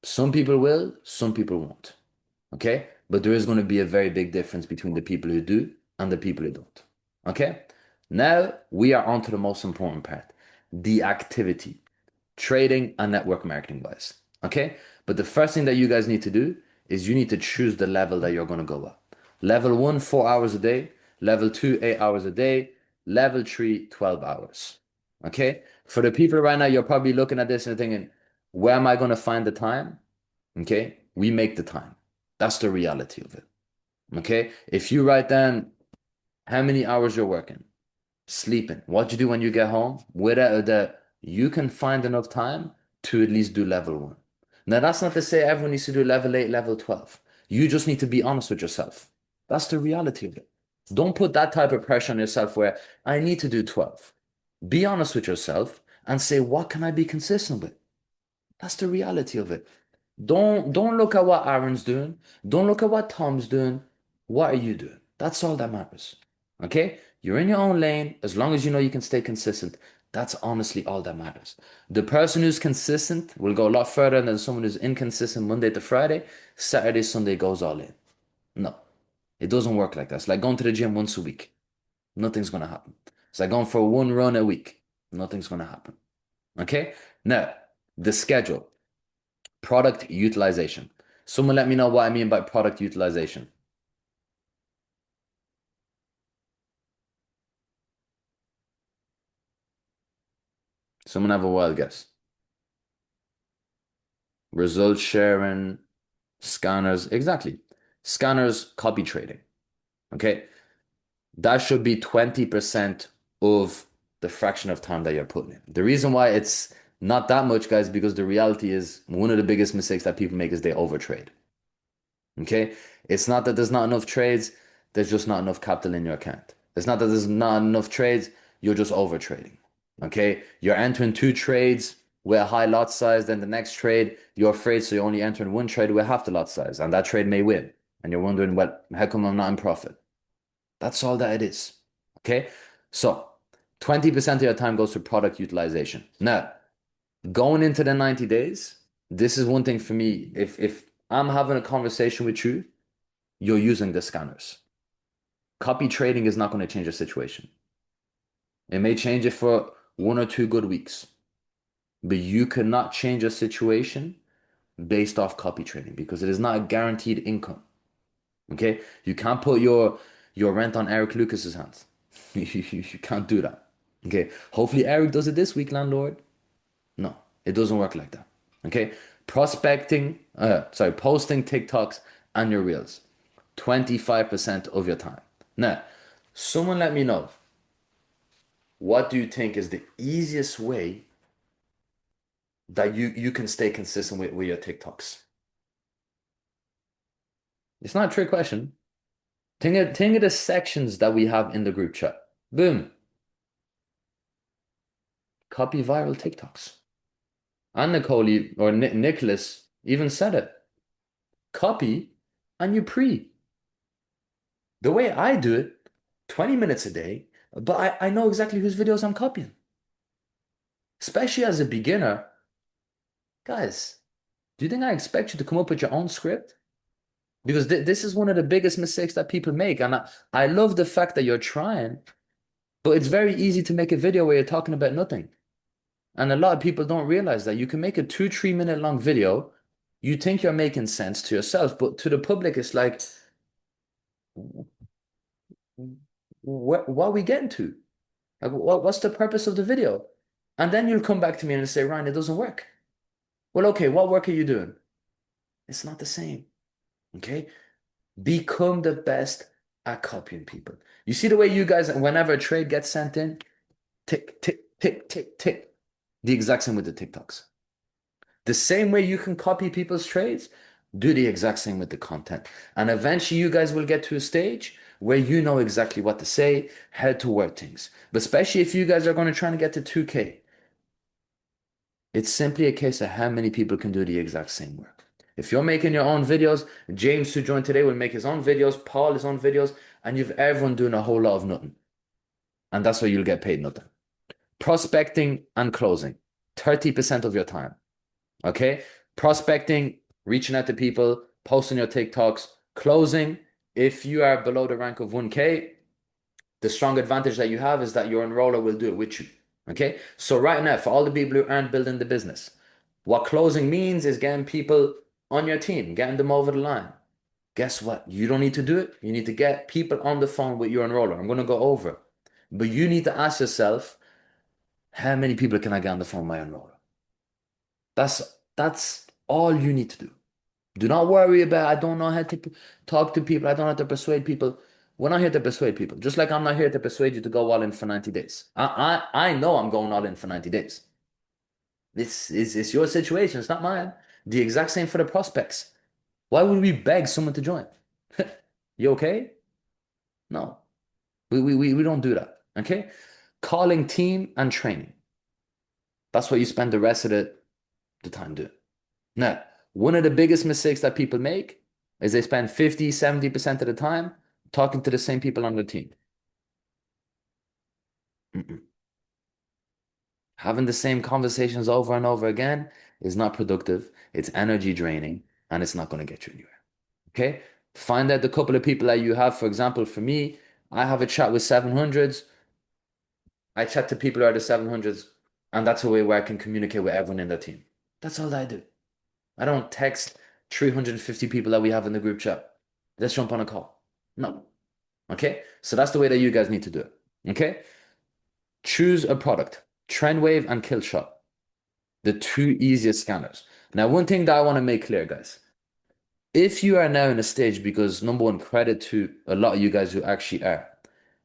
some people will, some people won't. Okay? But there is going to be a very big difference between the people who do and the people who don't. Okay? Now we are on to the most important part, the activity, trading and network marketing wise. Okay? But the first thing that you guys need to do is you need to choose the level that you're going to go at. Level one, 4 hours a day. Level two, 8 hours a day. Level three, 12 hours. Okay? For the people right now, you're probably looking at this and thinking, where am I going to find the time? Okay? We make the time. That's the reality of it. Okay? If you write down how many hours you're working, sleeping, what you do when you get home, without a doubt, you can find enough time to at least do level one. Now, that's not to say everyone needs to do level 8, level 12. You just need to be honest with yourself. That's the reality of it. Don't put that type of pressure on yourself where I need to do 12. Be honest with yourself and say, what can I be consistent with? That's the reality of it. Don't look at what Aaron's doing. Don't look at what Tom's doing. What are you doing? That's all that matters. Okay? You're in your own lane. As long as you know you can stay consistent, that's honestly all that matters. The person who's consistent will go a lot further than someone who's inconsistent Monday to Friday. Saturday, Sunday goes all in. No, it doesn't work like that. It's like going to the gym once a week. Nothing's going to happen. It's like going for one run a week. Nothing's going to happen. Okay? Now, the schedule. Product utilization. Someone let me know what I mean by product utilization. Someone have a wild guess. Result sharing, scanners. Exactly. Scanners, copy trading. Okay. That should be 20% of the fraction of time that you're putting in. The reason why it's not that much, guys, because the reality is one of the biggest mistakes that people make is they overtrade. Okay? It's not that there's not enough trades, there's just not enough capital in your account. It's not that there's not enough trades, you're just over trading. Okay? You're entering two trades with a high lot size, then the next trade, you're afraid, so you're only entering one trade with half the lot size, and that trade may win. And you're wondering, well, how come I'm not in profit? That's all that it is. Okay? So 20% of your time goes to product utilization. Now, going into the 90 days, this is one thing for me. If I'm having a conversation with you, you're using the scanners. Copy trading is not going to change the situation. It may change it for 1 or 2 good weeks, but you cannot change a situation based off copy trading because it is not a guaranteed income. Okay? You can't put your rent on Eric Lucas's hands. You can't do that. Okay? Hopefully Eric does it this week, landlord. No, it doesn't work like that. Okay? Posting TikToks and your reels. 25% of your time. Now, someone let me know, what do you think is the easiest way that you can stay consistent with your TikToks? It's not a trick question. Think of the sections that we have in the group chat. Boom. Copy viral TikToks. And Nicholas even said it. Copy and you pre. The way I do it, 20 minutes a day, but I know exactly whose videos I'm copying. Especially as a beginner, guys, do you think I expect you to come up with your own script? Because this is one of the biggest mistakes that people make. And I love the fact that you're trying, but it's very easy to make a video where you're talking about nothing. And a lot of people don't realize that you can make a 2, 3 minute long video. You think you're making sense to yourself, but to the public, it's like, what are we getting to? Like, what's the purpose of the video? And then you'll come back to me and say, Ryan, it doesn't work. Well, okay, what work are you doing? It's not the same. Okay? Become the best at copying people. You see the way you guys, whenever a trade gets sent in, tick, tick, tick, tick, tick. The exact same with the TikToks. The same way you can copy people's trades, do the exact same with the content. And eventually you guys will get to a stage where you know exactly what to say, how to word things. But especially if you guys are going to try to get to 2K, it's simply a case of how many people can do the exact same work. If you're making your own videos, James, who joined today, will make his own videos, Paul his own videos, and you've everyone doing a whole lot of nothing. And that's why you'll get paid nothing. Prospecting and closing, 30% of your time. Okay? Prospecting, reaching out to people, posting your TikToks, closing. If you are below the rank of 1K, The strong advantage that you have is that your enroller will do it with you. Okay. So right now, for all the people who aren't building the business, what closing means is getting people on your team, getting them over the line. Guess what? You don't need to do it. You need to get people on the phone with your enroller. I'm going to go over. But you need to ask yourself, how many people can I get on the phone with my enroller? That's all you need to do. Do not worry about I don't know how to talk to people. I don't know how to persuade people. We're not here to persuade people. Just like I'm not here to persuade you to go all in for 90 days. I know I'm going all in for 90 days. This is it's your situation. It's not mine. The exact same for the prospects. Why would we beg someone to join? You okay? No. We don't do that. Okay? Calling team and training. That's what you spend the rest of the time doing. Now, one of the biggest mistakes that people make is they spend 50, 70% of the time talking to the same people on the team. Mm-mm. Having the same conversations over and over again is not productive. It's energy draining and it's not going to get you anywhere. Okay? Find out the couple of people that you have. For example, for me, I have a chat with 700s. I chat to people who are the 700s, and that's a way where I can communicate with everyone in the team. That's all I do. I don't text 350 people that we have in the group chat. Let's jump on a call. No. Okay? So that's the way that you guys need to do it. Okay? Choose a product. Trendwave and Killshot, the two easiest scanners. Now, one thing that I want to make clear, guys, if you are now in a stage, because number one, credit to a lot of you guys who actually are,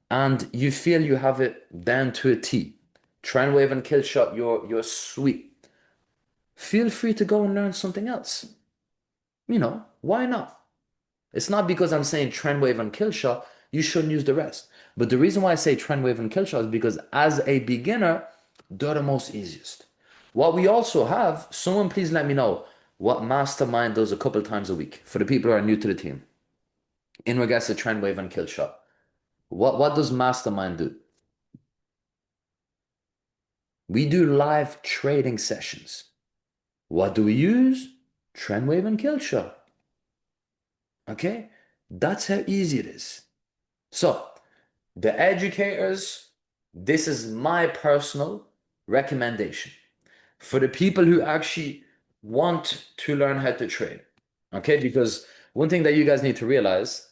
and you feel you have it down to a T, Trendwave and Killshot, you're sweet. Feel free to go and learn something else. Why not? It's not because I'm saying Trendwave and Killshot, you shouldn't use the rest. But the reason why I say Trendwave and Killshot is because as a beginner, they're the most easiest. What we also have, someone please let me know what Mastermind does a couple times a week for the people who are new to the team in regards to Trendwave and Killshot. What does Mastermind do? We do live trading sessions. What do we use? Trendwave and Killshot. Okay? That's how easy it is. So, the educators, this is my personal recommendation for the people who actually want to learn how to trade. Okay? Because one thing that you guys need to realize,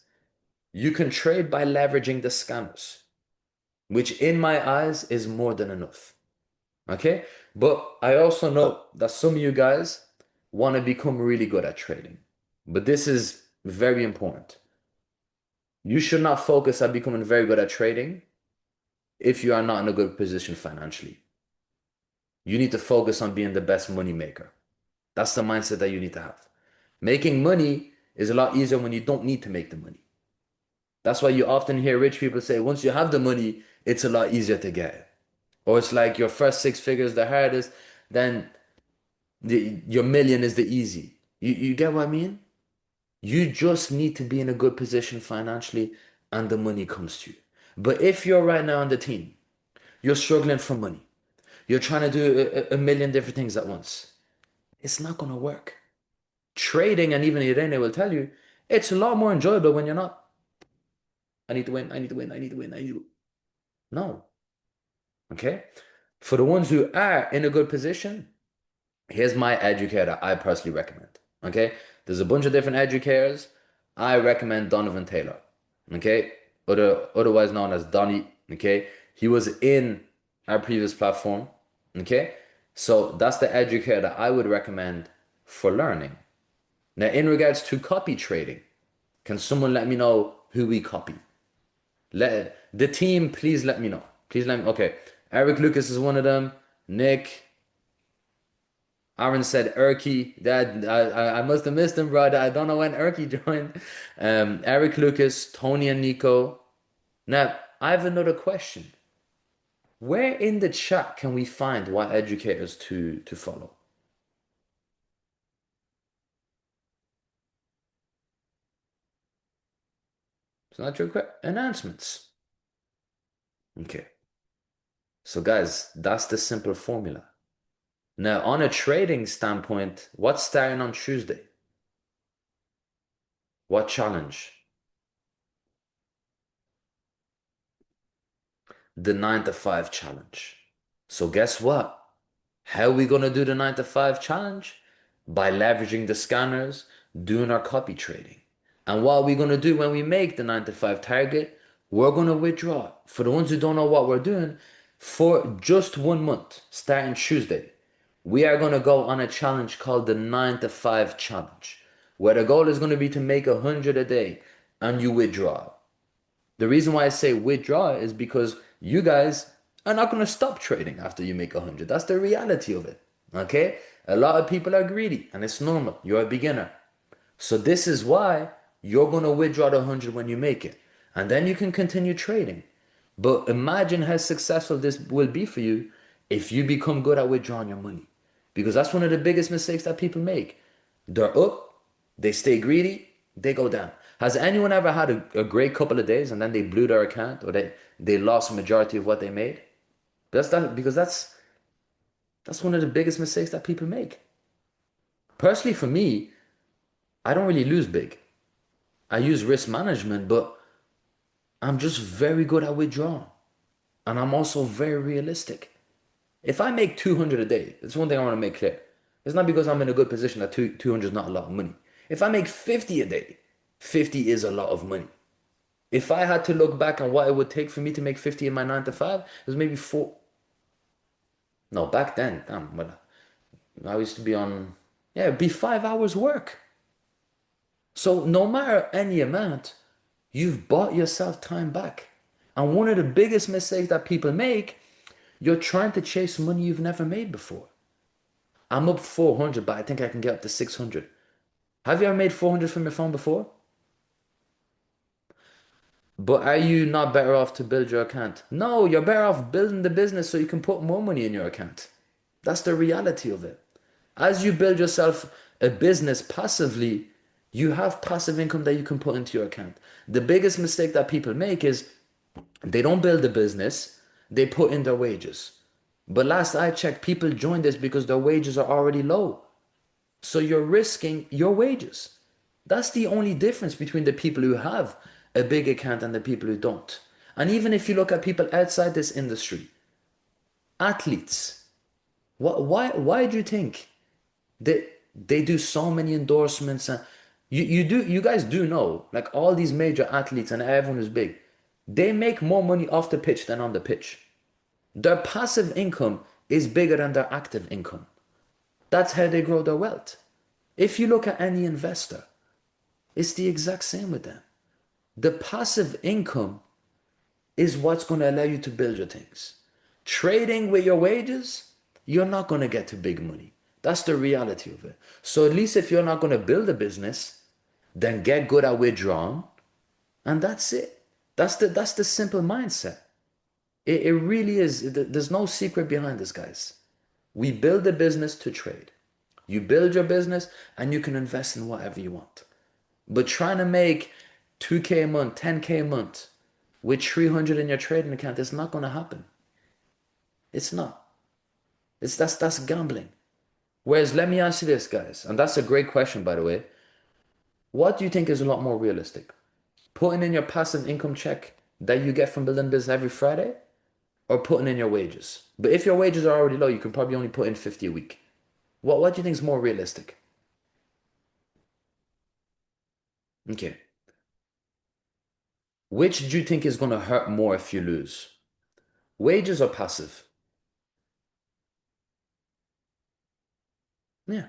you can trade by leveraging the scammers, which in my eyes is more than enough. Okay? But I also know that some of you guys want to become really good at trading. But this is very important. You should not focus on becoming very good at trading if you are not in a good position financially. You need to focus on being the best money maker. That's the mindset that you need to have. Making money is a lot easier when you don't need to make the money. That's why you often hear rich people say, once you have the money, it's a lot easier to get it. Or it's like your first six figures the hardest, then your million is the easy. You get what I mean? You just need to be in a good position financially and the money comes to you. But if you're right now on the team, you're struggling for money, you're trying to do a million different things at once, it's not going to work. Trading, and even Irene will tell you, it's a lot more enjoyable when you're not. I need to win, I need to win, I need to win, I need to. No. Okay? For the ones who are in a good position, here's my educator I personally recommend. Okay? There's a bunch of different educators. I recommend Donovan Taylor. Okay? Otherwise known as Donnie. Okay? He was in our previous platform. Okay? So that's the educator I would recommend for learning. Now, in regards to copy trading, can someone let me know who we copy? Let the team please let me know. Please let me. Okay, Eric Lucas is one of them. Nick, Aaron said Erky. That I must have missed him, bro. I don't know when Erky joined. Eric Lucas, Tony, and Nico. Now I have another question. Where in the chat can we find what educators to follow? It's not your announcements. Okay. So guys, that's the simple formula. Now, on a trading standpoint, what's starting on Tuesday? What challenge? the 9 to 5 challenge. So guess what? How are we gonna do the 9 to 5 challenge? By leveraging the scanners, doing our copy trading. And what are we gonna do when we make the 9 to 5 target? We're gonna withdraw. For the ones who don't know what we're doing, for just 1 month, starting Tuesday, we are gonna go on a challenge called the 9 to 5 challenge, where the goal is gonna be to make 100 a day and you withdraw. The reason why I say withdraw is because you guys are not going to stop trading after you make 100. That's the reality of it. Okay? A lot of people are greedy and it's normal. You're a beginner. So this is why you're going to withdraw the 100 when you make it. And then you can continue trading. But imagine how successful this will be for you if you become good at withdrawing your money. Because that's one of the biggest mistakes that people make. They're up, they stay greedy, they go down. Has anyone ever had a great couple of days and then they blew their account or they lost a majority of what they made? Because that's one of the biggest mistakes that people make. Personally, for me, I don't really lose big. I use risk management, but I'm just very good at withdrawing. And I'm also very realistic. If I make 200 a day, it's one thing I want to make clear. It's not because I'm in a good position that 200 is not a lot of money. If I make 50 a day, 50 is a lot of money. If I had to look back on what it would take for me to make 50 in my 9 to 5, it was maybe four. No, back then, damn, well, I used to be on, yeah, it'd be 5 hours work. So no matter any amount, you've bought yourself time back. And one of the biggest mistakes that people make, you're trying to chase money you've never made before. I'm up 400, but I think I can get up to 600. Have you ever made 400 from your phone before? But are you not better off to build your account? No, you're better off building the business so you can put more money in your account. That's the reality of it. As you build yourself a business passively, you have passive income that you can put into your account. The biggest mistake that people make is they don't build a business, they put in their wages. But last I checked, people join this because their wages are already low. So you're risking your wages. That's the only difference between the people who have a big account and the people who don't. And even if you look at people outside this industry, athletes, why do you think they do so many endorsements? And you guys do know, like all these major athletes and everyone who's big, they make more money off the pitch than on the pitch. Their passive income is bigger than their active income. That's how they grow their wealth. If you look at any investor, it's the exact same with them. The passive income is what's going to allow you to build your things. Trading with your wages, you're not going to get to big money. That's the reality of it. So at least if you're not going to build a business, then get good at withdrawing, and that's it. That's the simple mindset. It really is. There's no secret behind this, guys. We build a business to trade. You build your business and you can invest in whatever you want. But trying to make 2K a month, 10K a month with 300 in your trading account, it's not going to happen. It's not. That's gambling. Whereas let me ask you this, guys, and that's a great question, by the way. What do you think is a lot more realistic? Putting in your passive income check that you get from building business every Friday, or putting in your wages? But if your wages are already low, you can probably only put in 50 a week. What do you think is more realistic? Okay. Which do you think is going to hurt more if you lose? Wages or passive? Yeah.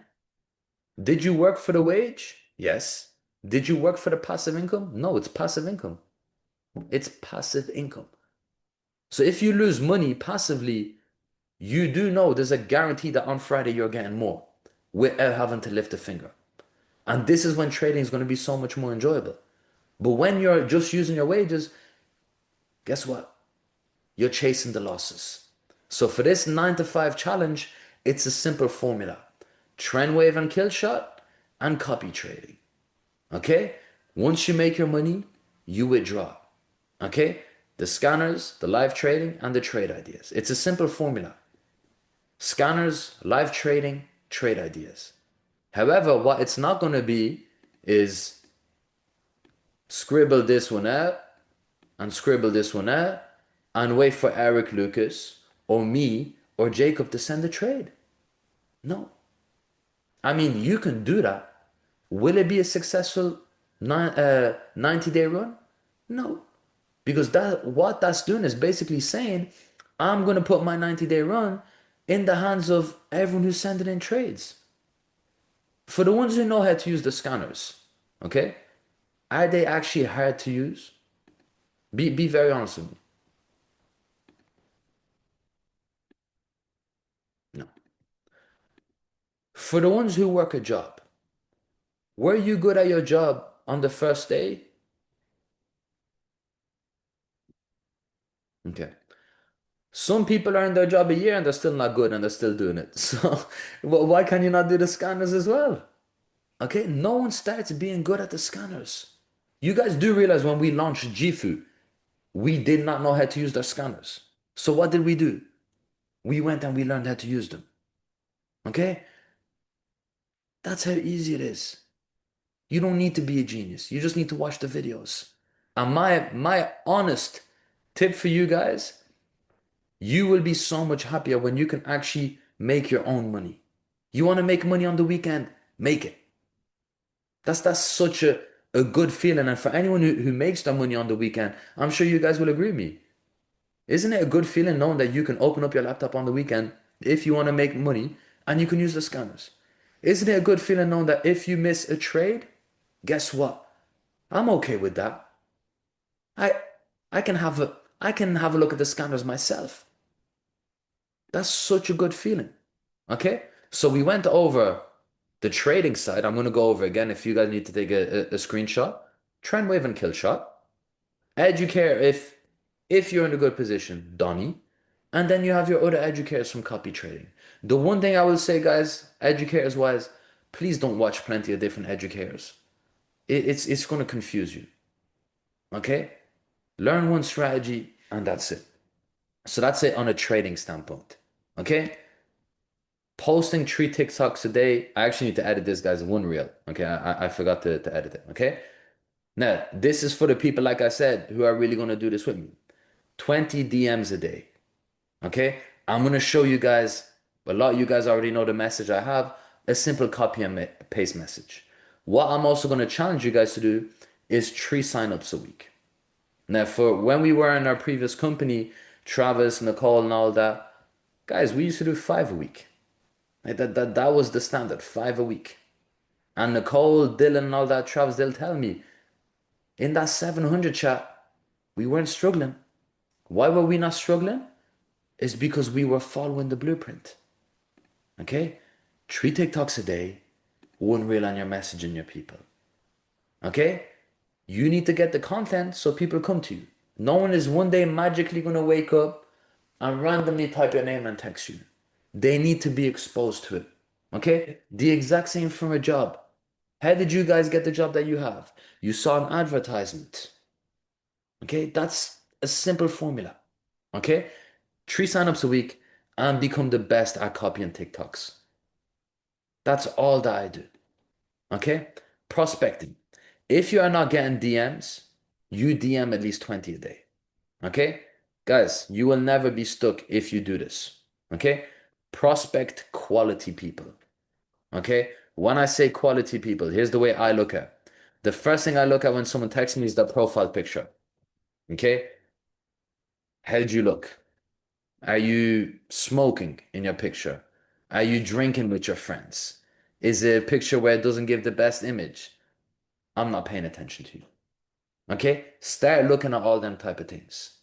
Did you work for the wage? Yes. Did you work for the passive income? No, it's passive income. It's passive income. So if you lose money passively, you do know there's a guarantee that on Friday you're getting more without having to lift a finger. And this is when trading is going to be so much more enjoyable. But when you're just using your wages, guess what? You're chasing the losses. So for this 9 to 5 challenge, it's a simple formula. Trend wave and kill shot and copy trading. Okay? Once you make your money, you withdraw. Okay? The scanners, the live trading, and the trade ideas. It's a simple formula. Scanners, live trading, trade ideas. However, what it's not going to be is scribble this one out and scribble this one out and wait for Eric Lucas or me or Jacob to send the trade. No. I mean, you can do that. Will it be a successful 90-day run? No. Because that what that's doing is basically saying, I'm going to put my 90-day run in the hands of everyone who's sending in trades. For the ones who know how to use the scanners, okay? Are they actually hard to use? Be very honest with me. No. For the ones who work a job, were you good at your job on the first day? Okay. Some people are in their job a year and they're still not good and they're still doing it. So why can you not do the scanners as well? Okay, no one starts being good at the scanners. You guys do realize when we launched Jifu, we did not know how to use their scanners. So what did we do? We went and we learned how to use them. Okay? That's how easy it is. You don't need to be a genius. You just need to watch the videos. And my honest tip for you guys, you will be so much happier when you can actually make your own money. You want to make money on the weekend? Make it. That's such a good feeling. And for anyone who makes their money on the weekend, I'm sure you guys will agree with me. Isn't it a good feeling knowing that you can open up your laptop on the weekend if you want to make money and you can use the scanners? Isn't it a good feeling knowing that if you miss a trade, guess what? I'm okay with that. I I can have a look at the scanners myself. That's such a good feeling. Okay? So we went over the trading side. I'm going to go over again if you guys need to take a screenshot. Trend wave and kill shot. Educare if you're in a good position, Donnie. And then you have your other educators from copy trading. The one thing I will say, guys, educators wise, please don't watch plenty of different educators. It's going to confuse you. Okay? Learn one strategy and that's it. So that's it on a trading standpoint. Okay? Posting 3 TikToks a day. I actually need to edit this, guys, one reel. Okay? I forgot to edit it. Okay? Now, this is for the people, like I said, who are really going to do this with me. 20 DMs a day. Okay? I'm going to show you guys, a lot of you guys already know the message I have, a simple copy and paste message. What I'm also going to challenge you guys to do is 3 signups a week. Now, for when we were in our previous company, Travis, Nicole, and all that, guys, we used to do 5 a week. Like that was the standard, 5 a week. And Nicole, Dylan, and all that, Travis, they'll tell me, in that 700 chat, we weren't struggling. Why were we not struggling? It's because we were following the blueprint. Okay? 3 TikToks a day, one reel on your messaging your people. Okay? You need to get the content so people come to you. No one is one day magically going to wake up and randomly type your name and text you. They need to be exposed to it. Okay? The exact same from a job. How did you guys get the job that you have? You saw an advertisement. Okay? That's a simple formula. Okay? 3 signups a week and become the best at copying TikToks. That's all that I do. Okay? Prospecting. If you are not getting DMs, you DM at least 20 a day. Okay? Guys, you will never be stuck if you do this. Okay? Prospect quality people. Okay? When I say quality people, here's the way I look at. The first thing I look at when someone texts me is the profile picture. Okay? How did you look? Are you smoking in your picture? Are you drinking with your friends? Is it a picture where it doesn't give the best image? I'm not paying attention to you. Okay? Start looking at all them type of things.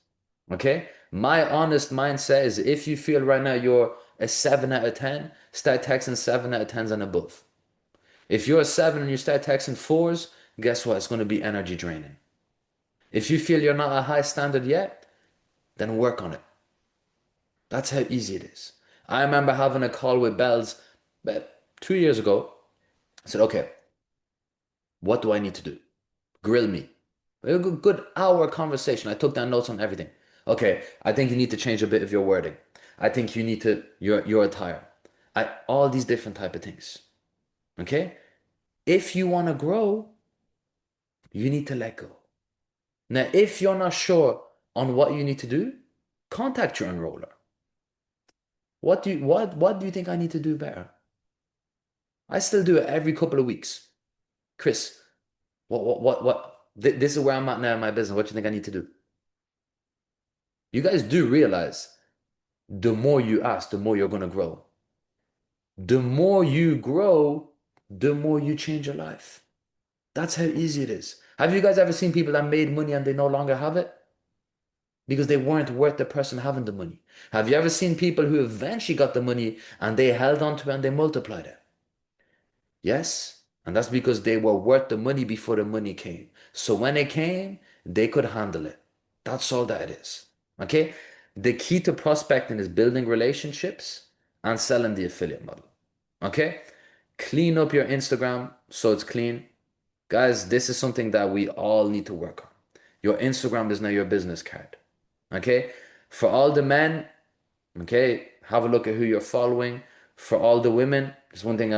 Okay? My honest mindset is if you feel right now you're a 7 out of 10, start texting 7 out of 10s and above. If you're a 7 and you start texting 4s, guess what? It's going to be energy draining. If you feel you're not a high standard yet, then work on it. That's how easy it is. I remember having a call with Bells about 2 years ago. I said, okay, what do I need to do? Grill me. A good hour conversation. I took down notes on everything. Okay, I think you need to change a bit of your wording. I think you need to your attire. All these different type of things. Okay? If you want to grow, you need to let go. Now, if you're not sure on what you need to do, Contact your enroller. What do you think I need to do better? I still do it every couple of weeks. Chris, this is where I'm at now in my business. What do you think I need to do? You guys do realize the more you ask, the more you're gonna grow. The more you grow, the more you change your life. That's how easy it is. Have you guys ever seen people that made money and they no longer have it? Because they weren't worth the person having the money. Have you ever seen people who eventually got the money and they held on to it and they multiplied it? Yes. And that's because they were worth the money before the money came. So when it came, they could handle it. That's all that it is. Okay? The key to prospecting is building relationships and selling the affiliate model. Okay? Clean up your Instagram so it's clean. Guys, this is something that we all need to work on. Your Instagram is now your business card. Okay? For all the men, okay, have a look at who you're following. For all the women, there's one thing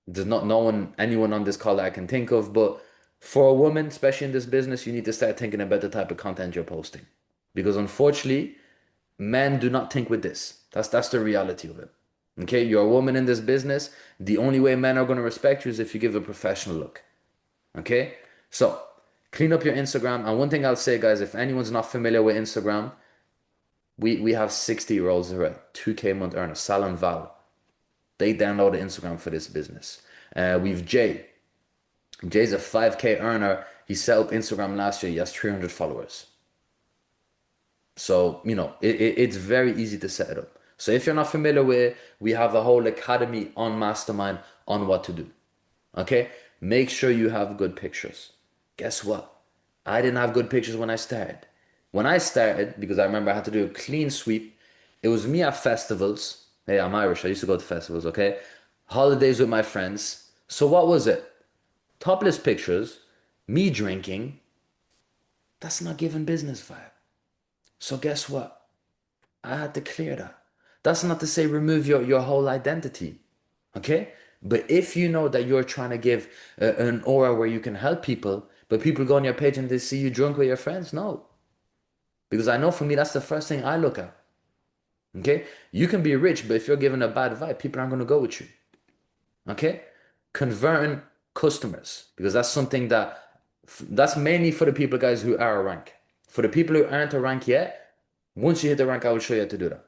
there's not no one anyone on this call that I can think of, but for a woman, especially in this business, you need to start thinking about the type of content you're posting. Because unfortunately, men do not think with this. That's the reality of it. Okay, you're a woman in this business. The only way men are going to respect you is if you give a professional look. Okay, so clean up your Instagram. And one thing I'll say, guys, if anyone's not familiar with Instagram, we have 60-year-olds who are 2K a month earner, Sal and Val. They downloaded Instagram for this business. We've Jay. Jay's a 5K earner. He set up Instagram last year. He has 300 followers. So, it's very easy to set it up. So if you're not familiar with it, we have a whole academy on Mastermind on what to do. Okay? Make sure you have good pictures. Guess what? I didn't have good pictures when I started. When I started, because I remember I had to do a clean sweep, it was me at festivals. Hey, I'm Irish. I used to go to festivals, okay? Holidays with my friends. So what was it? Topless pictures, me drinking. That's not giving business vibe. So guess what? I had to clear that. That's not to say remove your whole identity, okay? But if you know that you're trying to give an aura where you can help people, but people go on your page and they see you drunk with your friends, no. Because I know for me, that's the first thing I look at, okay? You can be rich, but if you're giving a bad vibe, people aren't going to go with you, okay? Converting customers, because that's something that's mainly for the people, guys, who are a rank. For the people who aren't a rank yet, once you hit the rank, I will show you how to do that.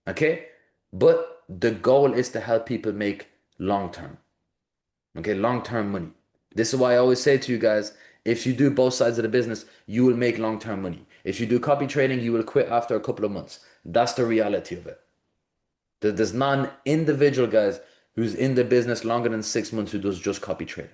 Okay? But the goal is to help people make long term. Okay, long term money. This is why I always say to you guys, if you do both sides of the business, you will make long term money. If you do copy trading, you will quit after a couple of months. That's the reality of it. There's not an individual, guys, who's in the business longer than 6 months who does just copy trading.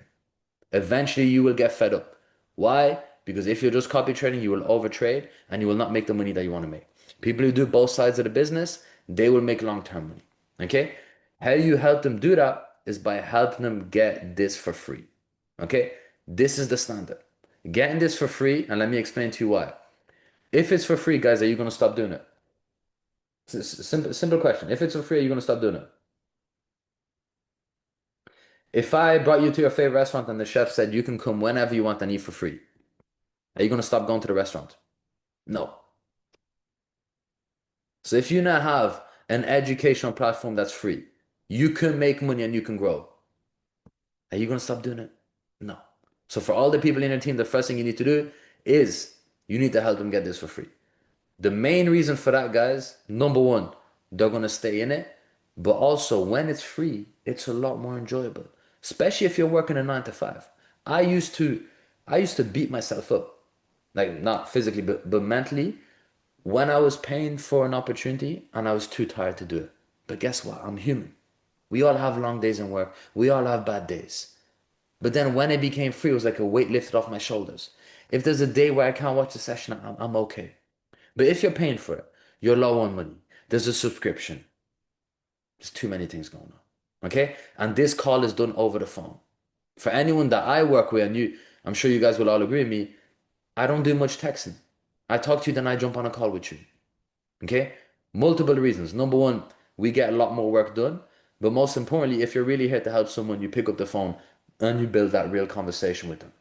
Eventually, you will get fed up. Why? Because if you're just copy trading, you will overtrade and you will not make the money that you want to make. People who do both sides of the business, they will make long-term money. Okay? How you help them do that is by helping them get this for free. Okay? This is the standard. Getting this for free, and let me explain to you why. If it's for free, guys, are you going to stop doing it? Simple question. If it's for free, are you going to stop doing it? If I brought you to your favorite restaurant and the chef said you can come whenever you want and eat for free, are you going to stop going to the restaurant? No. So if you now have an educational platform that's free, you can make money and you can grow. Are you going to stop doing it? No. So for all the people in your team, the first thing you need to do is you need to help them get this for free. The main reason for that, guys, number one, they're going to stay in it. But also, when it's free, it's a lot more enjoyable, especially if you're working a 9 to 5. I used to, I used to beat myself up, like not physically, but mentally, when I was paying for an opportunity and I was too tired to do it. But guess what? I'm human. We all have long days in work. We all have bad days. But then when it became free, it was like a weight lifted off my shoulders. If there's a day where I can't watch the session, I'm okay. But if you're paying for it, you're low on money. There's a subscription. There's too many things going on. Okay? And this call is done over the phone. For anyone that I work with, and I'm sure you guys will all agree with me, I don't do much texting. I talk to you, then I jump on a call with you. Okay? Multiple reasons. Number one, we get a lot more work done. But most importantly, if you're really here to help someone, you pick up the phone and you build that real conversation with them.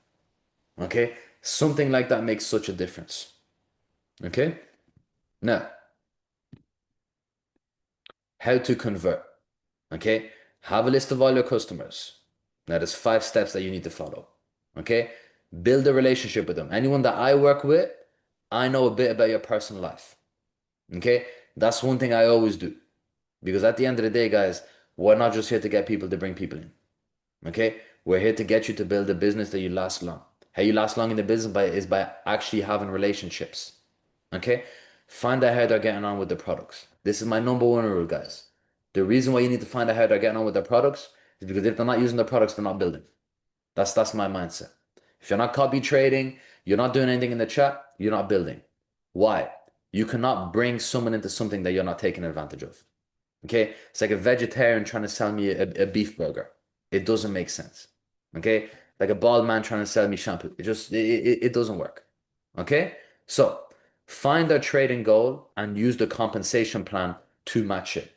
Okay? Something like that makes such a difference. Okay? Now, how to convert. Okay? Have a list of all your customers. Now, there's 5 steps that you need to follow. Okay? Build a relationship with them. Anyone that I work with, I know a bit about your personal life. Okay? That's one thing I always do. Because at the end of the day, guys, we're not just here to get people to bring people in. Okay? We're here to get you to build a business that you last long. How you last long in the business is by actually having relationships. Okay? Find out how they're getting on with the products. This is my number one rule, guys. The reason why you need to find out how they're getting on with their products is because if they're not using the products, they're not building. That's my mindset. If you're not copy trading, you're not doing anything in the chat, you're not building. Why? You cannot bring someone into something that you're not taking advantage of. Okay? It's like a vegetarian trying to sell me a beef burger. It doesn't make sense. Okay? Like a bald man trying to sell me shampoo. It doesn't work. Okay? So find their trading goal and use the compensation plan to match it.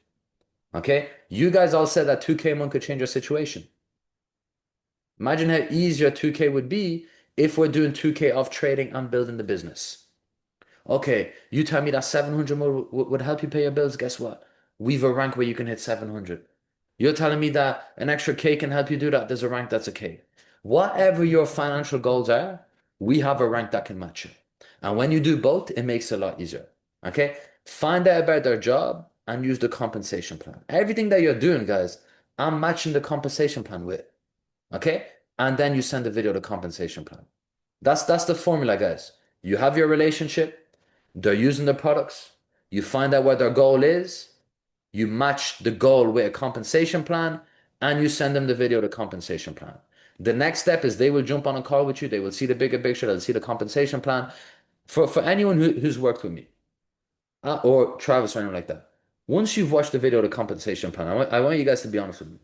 Okay? You guys all said that 2K a month could change your situation. Imagine how easier 2K would be if we're doing 2K off trading and building the business. Okay, you tell me that 700 more would help you pay your bills. Guess what? We've a rank where you can hit 700. You're telling me that an extra K can help you do that. There's a rank that's a K. Whatever your financial goals are, we have a rank that can match it. And when you do both, it makes it a lot easier. Okay? Find out about their job and use the compensation plan. Everything that you're doing, guys, I'm matching the compensation plan with. Okay? And then you send the video to compensation plan. That's the formula, guys. You have your relationship, they're using the products, you find out what their goal is, you match the goal with a compensation plan, and you send them the video to compensation plan. The next step is they will jump on a call with you, they will see the bigger picture, they'll see the compensation plan. For anyone who's worked with me, or Travis or anyone like that, once you've watched the video to compensation plan, I want you guys to be honest with me.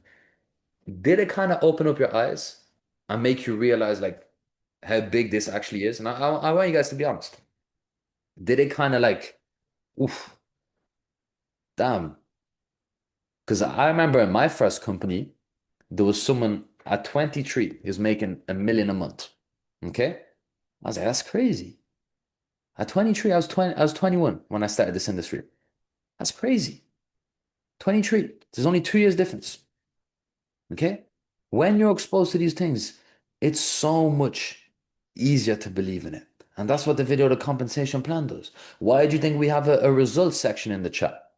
Did it kind of open up your eyes and make you realize like how big this actually is? And I want you guys to be honest. Did it kind of like, oof, damn? Because I remember in my first company, there was someone at 23 who's making 1 million a month. Okay? I was like, that's crazy. At 23, I was 21 when I started this industry. That's crazy. 23. There's only 2 years difference. Okay? When you're exposed to these things, it's so much easier to believe in it. And that's what the video to compensation plan does. Why do you think we have a results section in the chat?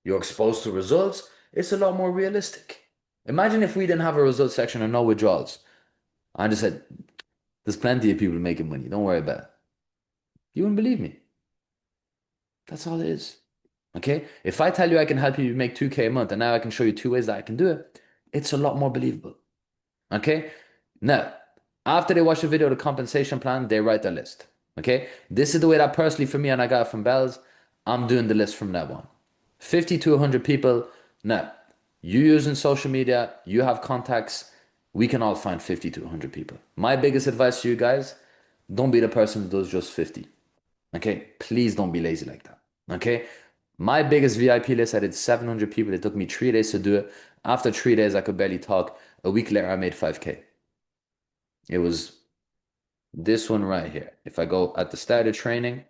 You're exposed to results, it's a lot more realistic. Imagine if we didn't have a results section and no withdrawals. I just said, there's plenty of people making money. Don't worry about it. You wouldn't believe me. That's all it is. Okay? If I tell you I can help you make 2K a month and now I can show you 2 ways that I can do it, it's a lot more believable. Okay? Now, after they watch the video, the compensation plan, they write their list. Okay? This is the way that personally for me, and I got it from Bells, I'm doing the list from that one. 50 to 100 people. Now, you using social media, you have contacts, we can all find 50 to 100 people. My biggest advice to you guys, don't be the person who does just 50. Okay? Please don't be lazy like that. Okay? My biggest VIP list, I did 700 people. It took me 3 days to do it. After 3 days, I could barely talk. A week later, I made 5K. It was this one right here. If I go at the start of training,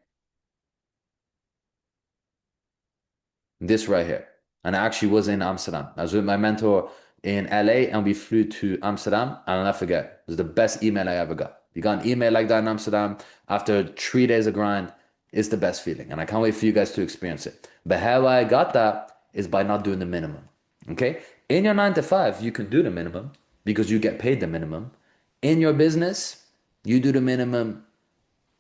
this right here. And I actually was in Amsterdam. I was with my mentor in LA and we flew to Amsterdam. And I'll never forget, it was the best email I ever got. You got an email like that in Amsterdam after 3 days of grind, it's the best feeling. And I can't wait for you guys to experience it. But how I got that is by not doing the minimum. Okay? In your 9 to 5, you can do the minimum because you get paid the minimum. In your business, you do the minimum,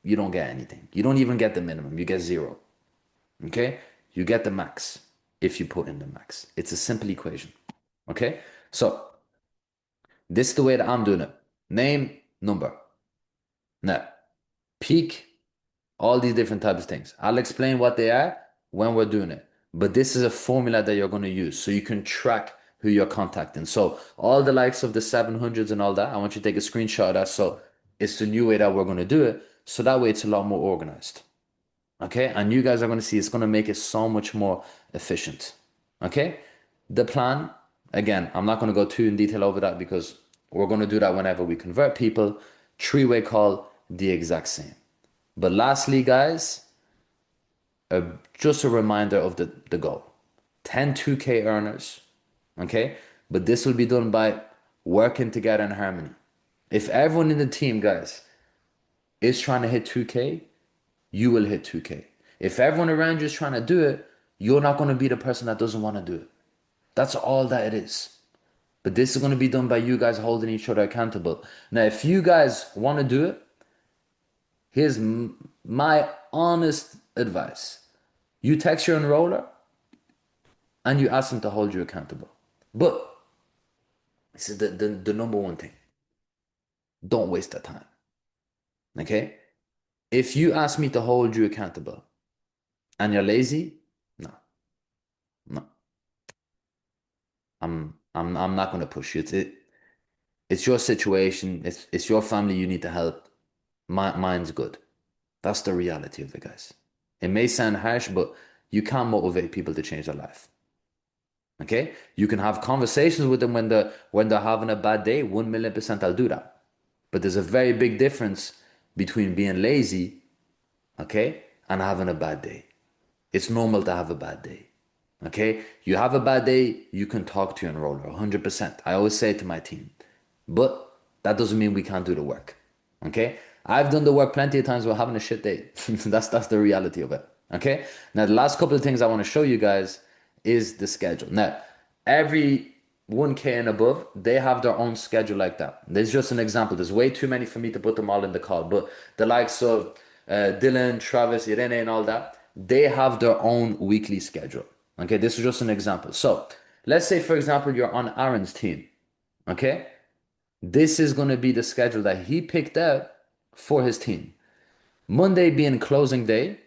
you don't get anything. You don't even get the minimum, you get zero. Okay? You get the max if you put in the max. It's a simple equation. Okay? So, this is the way that I'm doing it. Name, number. Now, peak, all these different types of things. I'll explain what they are when we're doing it. But this is a formula that you're going to use so you can track who you're contacting. So all the likes of the 700s and all that, I want you to take a screenshot of that. So it's the new way that we're going to do it. So that way it's a lot more organized. Okay? And you guys are going to see it's going to make it so much more efficient. Okay? The plan, again, I'm not going to go too in detail over that because we're going to do that whenever we convert people. 3-way call, the exact same. But lastly, guys, a just a reminder of the goal. 10 2K earners, okay? But this will be done by working together in harmony. If everyone in the team, guys, is trying to hit 2K, you will hit 2K. If everyone around you is trying to do it, you're not going to be the person that doesn't want to do it. That's all that it is. But this is going to be done by you guys holding each other accountable. Now, if you guys want to do it, here's my honest advice. You text your enroller and you ask them to hold you accountable. But this is the number one thing. Don't waste that time. Okay? If you ask me to hold you accountable and you're lazy, no, no. I'm not gonna push you. It's your situation. It's your family you need to help. Mine's good. That's the reality of it, guys. It may sound harsh, but you can't motivate people to change their life. Okay? You can have conversations with them when they're having a bad day. 1,000,000% I'll do that. But there's a very big difference between being lazy, okay, and having a bad day. It's normal to have a bad day. Okay? You have a bad day, you can talk to your enroller 100%. I always say it to my team. But that doesn't mean we can't do the work. Okay? I've done the work plenty of times while having a shit day. That's the reality of it. Okay? Now the last couple of things I want to show you guys is the schedule. Now, every 1K and above, they have their own schedule like that. There's just an example. There's way too many for me to put them all in the call, but the likes of Dylan, Travis, Irene, and all that, they have their own weekly schedule. Okay, this is just an example. So let's say, for example, you're on Aaron's team. Okay, this is going to be the schedule that he picked out for his team. Monday being closing day.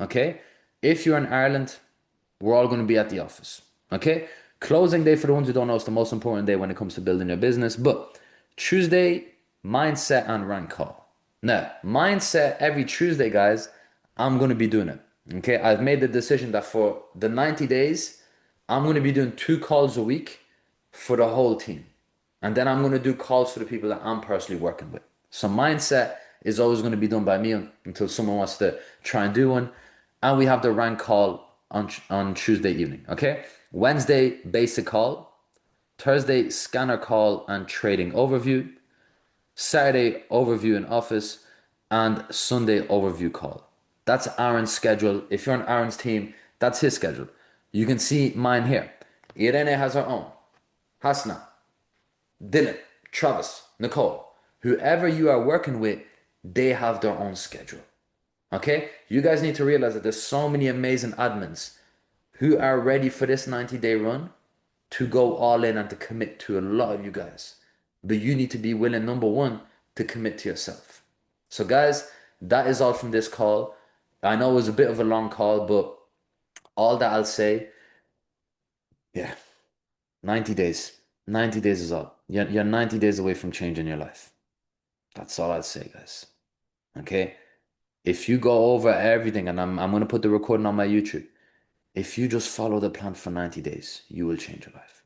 Okay, if you're in Ireland, we're all going to be at the office. Okay, closing day, for the ones who don't know, is the most important day when it comes to building your business. But Tuesday, mindset and rank call. Now, mindset every Tuesday, guys, I'm going to be doing it. Okay, I've made the decision that for the 90 days, I'm going to be doing 2 calls a week for the whole team. And then I'm going to do calls for the people that I'm personally working with. So mindset is always going to be done by me until someone wants to try and do one. And we have the rank call on Tuesday evening. Okay, Wednesday, basic call. Thursday, scanner call and trading overview. Saturday, overview in office. And Sunday, overview call. That's Aaron's schedule. If you're on Aaron's team, that's his schedule. You can see mine here. Irene has her own. Hasna, Dylan, Travis, Nicole. Whoever you are working with, they have their own schedule. Okay? You guys need to realize that there's so many amazing admins who are ready for this 90-day run to go all in and to commit to a lot of you guys. But you need to be willing, number one, to commit to yourself. So guys, that is all from this call. I know it was a bit of a long call, but all that I'll say, yeah, 90 days. 90 days is all. You're 90 days away from changing your life. That's all I'll say, guys. Okay? If you go over everything, and I'm going to put the recording on my YouTube, if you just follow the plan for 90 days, you will change your life.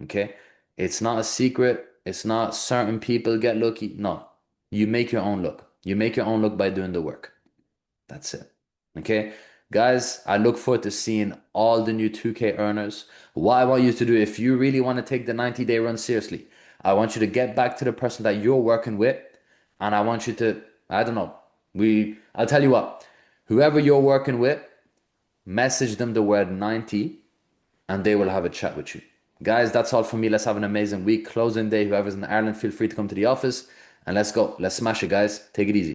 Okay? It's not a secret. It's not certain people get lucky. No. You make your own luck. You make your own luck by doing the work. That's it. Okay? Guys, I look forward to seeing all the new 2K earners. What I want you to do, if you really want to take the 90-day run seriously, I want you to get back to the person that you're working with, and I want you to, I don't know, I'll tell you what, whoever you're working with, message them the word 90, and they will have a chat with you. Guys, that's all from me. Let's have an amazing week. Closing day. Whoever's in Ireland, feel free to come to the office, and let's go. Let's smash it, guys. Take it easy.